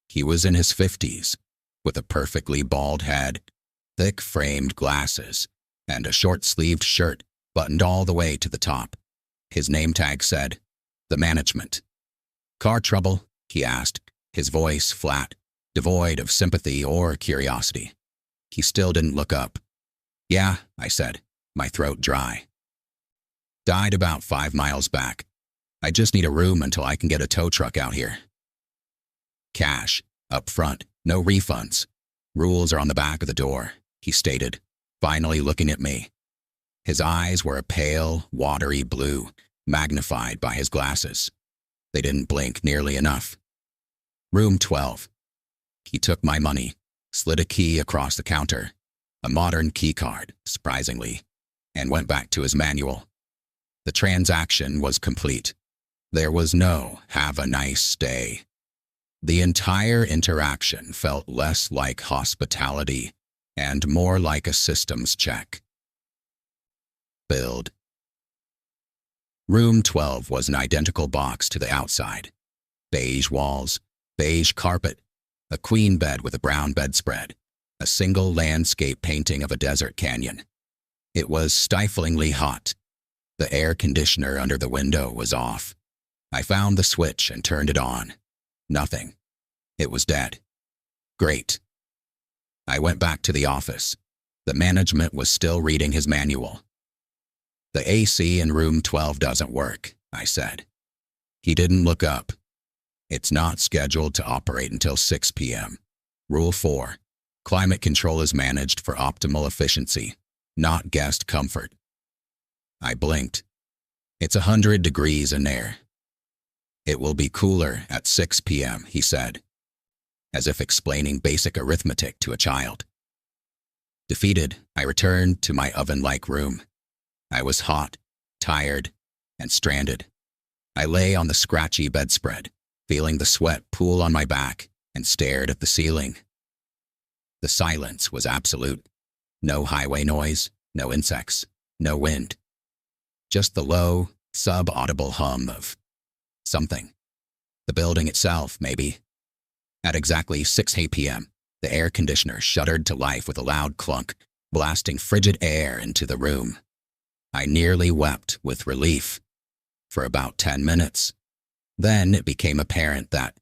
He was in his 50s, with a perfectly bald head, thick-framed glasses, and a short-sleeved shirt buttoned all the way to the top. His name tag said, "The Management." "Car trouble?" he asked, his voice flat, devoid of sympathy or curiosity. He still didn't look up. "Yeah," I said, my throat dry. "Died about 5 miles back. I just need a room until I can get a tow truck out here." "Cash, up front, no refunds. Rules are on the back of the door," he stated, finally looking at me. His eyes were a pale, watery blue, magnified by his glasses. They didn't blink nearly enough. "Room 12. He took my money, slid a key across the counter, a modern key card, surprisingly, and went back to his manual. The transaction was complete. There was no "have a nice stay." The entire interaction felt less like hospitality and more like a systems check. Build. Room 12 was an identical box to the outside. Beige walls, beige carpet, a queen bed with a brown bedspread, a single landscape painting of a desert canyon. It was stiflingly hot. The air conditioner under the window was off. I found the switch and turned it on. Nothing. It was dead. Great. I went back to the office. The management was still reading his manual. "The AC in room 12 doesn't work," I said. He didn't look up. "It's not scheduled to operate until 6 p.m. Rule 4. Climate control is managed for optimal efficiency, not guest comfort." I blinked. "It's 100 degrees in there." "It will be cooler at 6 p.m., he said, as if explaining basic arithmetic to a child. Defeated, I returned to my oven-like room. I was hot, tired, and stranded. I lay on the scratchy bedspread, feeling the sweat pool on my back, and stared at the ceiling. The silence was absolute. No highway noise, no insects, no wind. Just the low, sub-audible hum of something. The building itself, maybe. At exactly 6 p.m., the air conditioner shuddered to life with a loud clunk, blasting frigid air into the room. I nearly wept with relief. For about 10 minutes. Then it became apparent that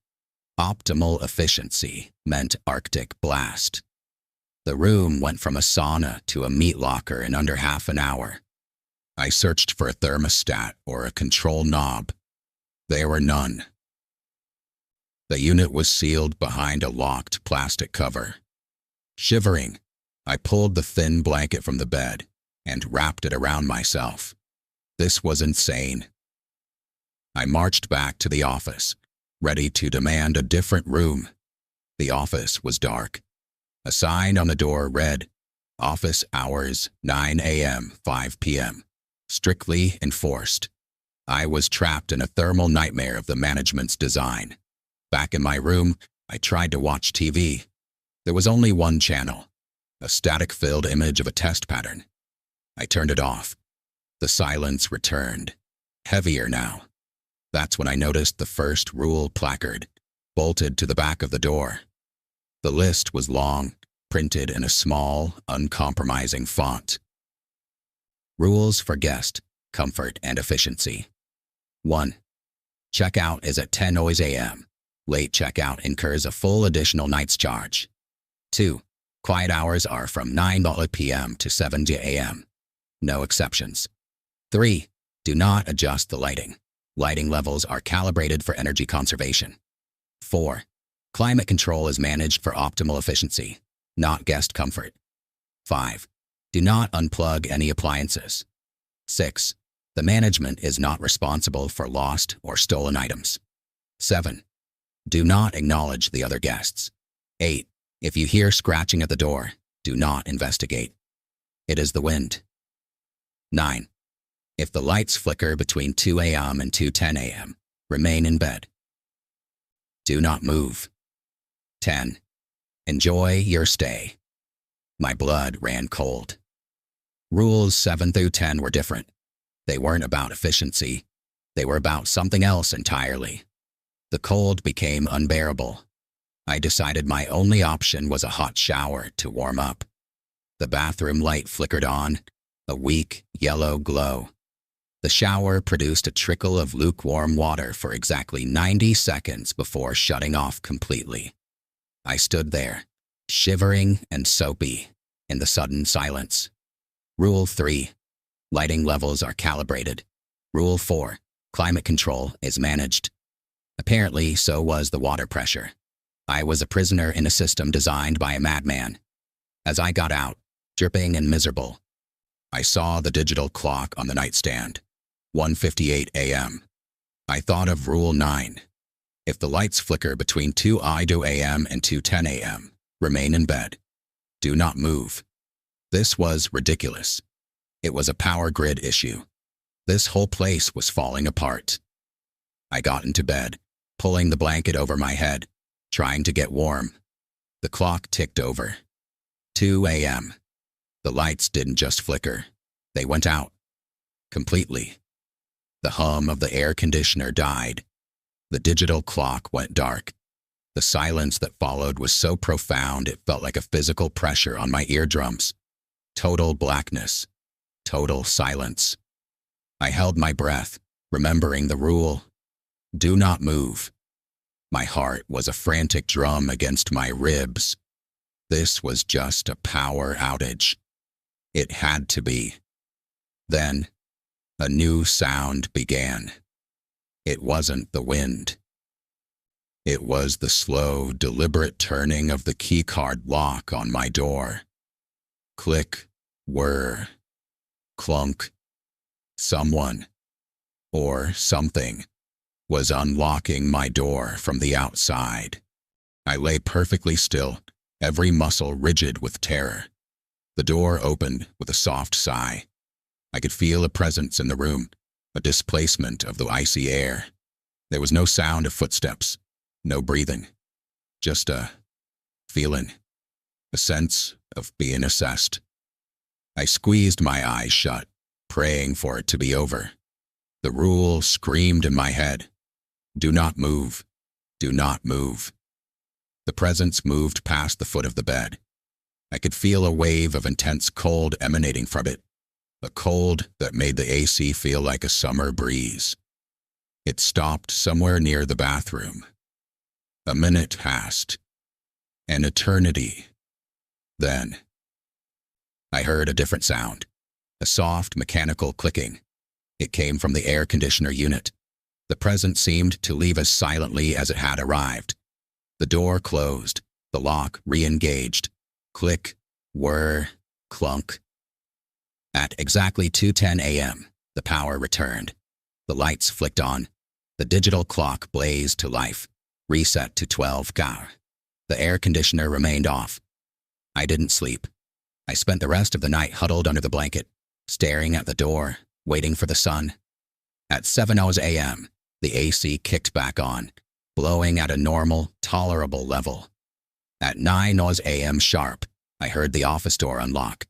optimal efficiency meant Arctic blast. The room went from a sauna to a meat locker in under half an hour. I searched for a thermostat or a control knob. There were none. The unit was sealed behind a locked plastic cover. Shivering, I pulled the thin blanket from the bed and wrapped it around myself. This was insane. I marched back to the office, ready to demand a different room. The office was dark. A sign on the door read, "Office hours 9 a.m., 5 p.m. Strictly enforced." I was trapped in a thermal nightmare of the management's design. Back in my room, I tried to watch TV. There was only one channel, a static-filled image of a test pattern. I turned it off. The silence returned, heavier now. That's when I noticed the first rule placard, bolted to the back of the door. The list was long, printed in a small, uncompromising font. Rules for guest, comfort, and efficiency. 1. Checkout is at 10 a.m. Late checkout incurs a full additional night's charge. 2. Quiet hours are from 9 p.m. to 7 a.m. No exceptions. 3. Do not adjust the lighting. Lighting levels are calibrated for energy conservation. 4. Climate control is managed for optimal efficiency, not guest comfort. 5. Do not unplug any appliances. 6. The management is not responsible for lost or stolen items. 7. Do not acknowledge the other guests. 8. If you hear scratching at the door, Do not investigate. It is the wind. 9. If the lights flicker between 2 a.m. and 2:10 a.m., remain in bed. Do not move. 10. Enjoy your stay. My blood ran cold. Rules 7 through 10 were different. They weren't about efficiency. They were about something else entirely. The cold became unbearable. I decided my only option was a hot shower to warm up. The bathroom light flickered on, a weak, yellow glow. The shower produced a trickle of lukewarm water for exactly 90 seconds before shutting off completely. I stood there, shivering and soapy, in the sudden silence. Rule 3. Lighting levels are calibrated. Rule 4. Climate control is managed. Apparently, so was the water pressure. I was a prisoner in a system designed by a madman. As I got out, dripping and miserable, I saw the digital clock on the nightstand. 1:58 a.m. I thought of Rule 9. If the lights flicker between 2 a.m. and 2:10 a.m., remain in bed. Do not move. This was ridiculous. It was a power grid issue. This whole place was falling apart. I got into bed, pulling the blanket over my head, trying to get warm. The clock ticked over. 2 a.m. The lights didn't just flicker. They went out. Completely. The hum of the air conditioner died. The digital clock went dark. The silence that followed was so profound it felt like a physical pressure on my eardrums. Total blackness. Total silence. I held my breath, remembering the rule. Do not move. My heart was a frantic drum against my ribs. This was just a power outage. It had to be. Then, a new sound began. It wasn't the wind. It was the slow, deliberate turning of the keycard lock on my door. Click, whir, clunk. Someone, or something, was unlocking my door from the outside. I lay perfectly still, every muscle rigid with terror. The door opened with a soft sigh. I could feel a presence in the room, a displacement of the icy air. There was no sound of footsteps, no breathing, just a feeling, a sense of being assessed. I squeezed my eyes shut, praying for it to be over. The rule screamed in my head. Do not move. Do not move. The presence moved past the foot of the bed. I could feel a wave of intense cold emanating from it, a cold that made the AC feel like a summer breeze. It stopped somewhere near the bathroom. A minute passed. An eternity. Then, I heard a different sound, a soft mechanical clicking. It came from the air conditioner unit. The presence seemed to leave as silently as it had arrived. The door closed, the lock re-engaged. Click, whir, clunk. At exactly 2:10 a.m., the power returned. The lights flicked on. The digital clock blazed to life, reset to 12 hours. The air conditioner remained off. I didn't sleep. I spent the rest of the night huddled under the blanket, staring at the door, waiting for the sun. At 7 a.m., the AC kicked back on, blowing at a normal, tolerable level. At 9 a.m. sharp, I heard the office door unlock.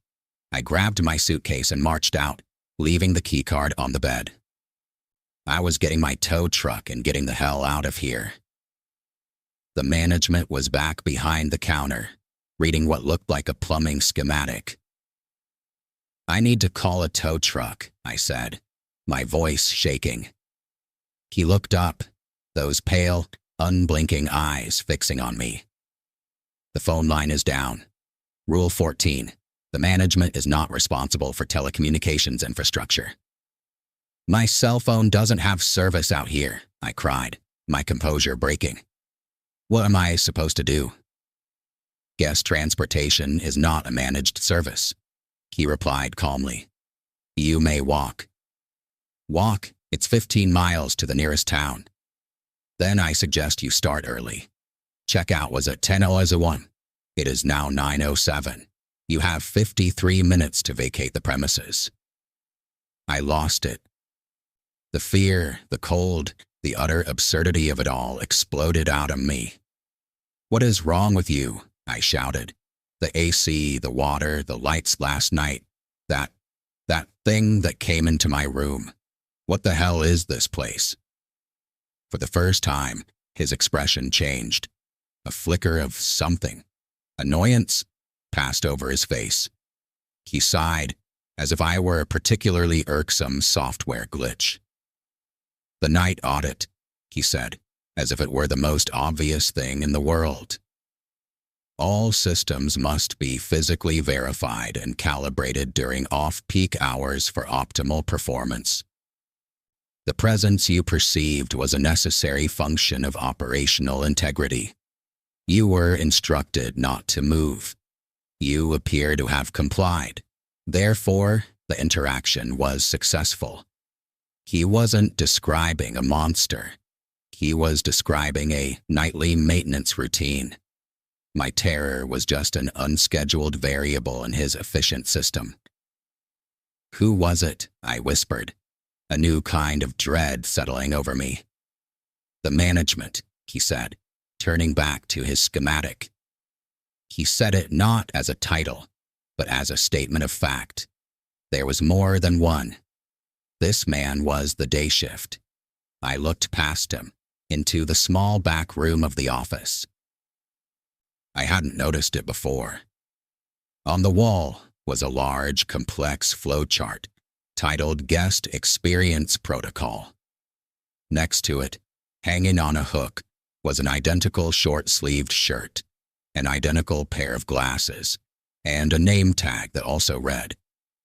I grabbed my suitcase and marched out, leaving the keycard on the bed. I was getting my tow truck and getting the hell out of here. The management was back behind the counter, reading what looked like a plumbing schematic. I need to call a tow truck, I said, my voice shaking. He looked up, those pale, unblinking eyes fixing on me. The phone line is down. Rule 14. The management is not responsible for telecommunications infrastructure. My cell phone doesn't have service out here, I cried, my composure breaking. What am I supposed to do? Guest transportation is not a managed service, he replied calmly. You may walk. Walk? It's 15 miles to the nearest town. Then I suggest you start early. Checkout was at 10:01. It is now 9:07. You have 53 minutes to vacate the premises. I lost it. The fear, the cold, the utter absurdity of it all exploded out of me. "What is wrong with you?" I shouted. "The AC, the water, the lights last night, that thing that came into my room. What the hell is this place?" For the first time, his expression changed. A flicker of something, annoyance, passed over his face. He sighed, as if I were a particularly irksome software glitch. "The night audit," he said, as if it were the most obvious thing in the world. "All systems must be physically verified and calibrated during off-peak hours for optimal performance. The presence you perceived was a necessary function of operational integrity. You were instructed not to move. You appear to have complied. Therefore, the interaction was successful." He wasn't describing a monster. He was describing a nightly maintenance routine. My terror was just an unscheduled variable in his efficient system. "Who was it?" I whispered, a new kind of dread settling over me. "The management," he said, turning back to his schematic. He said it not as a title, but as a statement of fact. There was more than one. This man was the day shift. I looked past him, into the small back room of the office. I hadn't noticed it before. On the wall was a large, complex flowchart titled Guest Experience Protocol. Next to it, hanging on a hook, was an identical short-sleeved shirt, an identical pair of glasses, and a name tag that also read,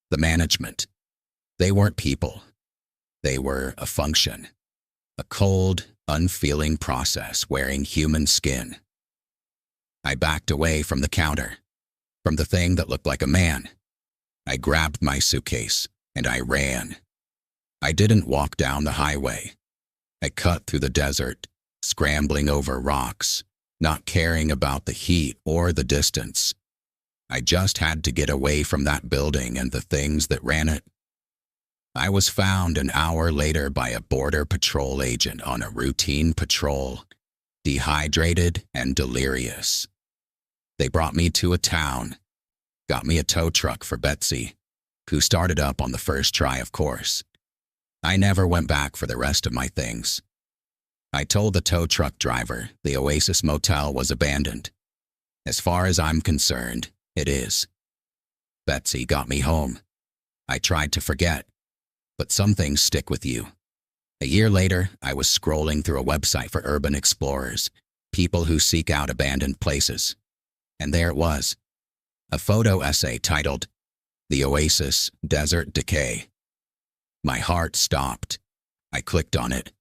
"The Management." They weren't people. They were a function, a cold, unfeeling process wearing human skin. I backed away from the counter, from the thing that looked like a man. I grabbed my suitcase, and I ran. I didn't walk down the highway. I cut through the desert, scrambling over rocks, not caring about the heat or the distance. I just had to get away from that building and the things that ran it. I was found an hour later by a Border Patrol agent on a routine patrol, dehydrated and delirious. They brought me to a town, got me a tow truck for Betsy, who started up on the first try, of course. I never went back for the rest of my things. I told the tow truck driver the Oasis Motel was abandoned. As far as I'm concerned, it is. Betsy got me home. I tried to forget, but some things stick with you. A year later, I was scrolling through a website for urban explorers, people who seek out abandoned places. And there it was, a photo essay titled, "The Oasis Desert Decay." My heart stopped. I clicked on it.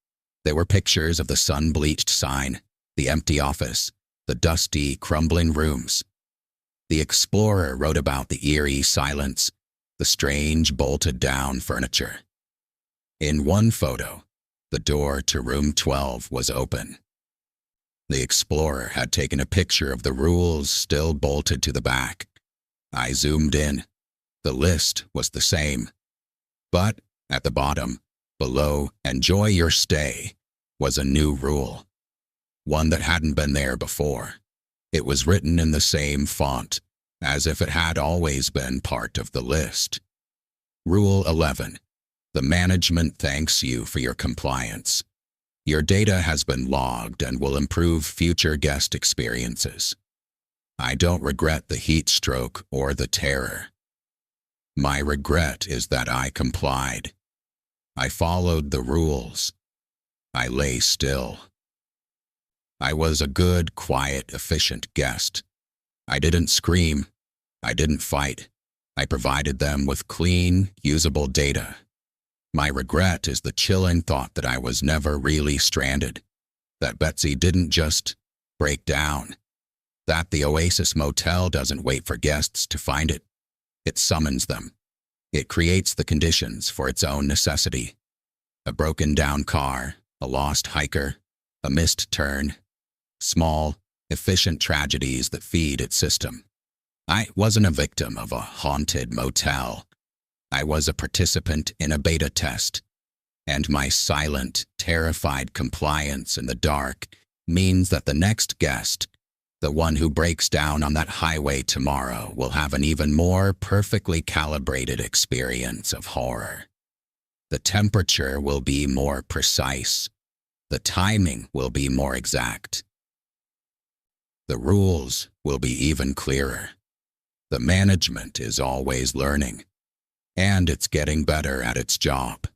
There were pictures of the sun-bleached sign, the empty office, the dusty, crumbling rooms. The explorer wrote about the eerie silence, the strange, bolted-down furniture. In one photo, the door to room 12 was open. The explorer had taken a picture of the rules still bolted to the back. I zoomed in. The list was the same. But at the bottom, below "Enjoy your stay," was a new rule. One that hadn't been there before. It was written in the same font, as if it had always been part of the list. Rule 11. The management thanks you for your compliance. Your data has been logged and will improve future guest experiences. I don't regret the heat stroke or the terror. My regret is that I complied. I followed the rules. I lay still. I was a good, quiet, efficient guest. I didn't scream. I didn't fight. I provided them with clean, usable data. My regret is the chilling thought that I was never really stranded, that Betsy didn't just break down, that the Oasis Motel doesn't wait for guests to find it. It summons them. It creates the conditions for its own necessity. A broken-down car, a lost hiker, a missed turn. Small, efficient tragedies that feed its system. I wasn't a victim of a haunted motel. I was a participant in a beta test, and my silent, terrified compliance in the dark means that the next guest, the one who breaks down on that highway tomorrow, will have an even more perfectly calibrated experience of horror. The temperature will be more precise. The timing will be more exact. The rules will be even clearer. The management is always learning, and it's getting better at its job.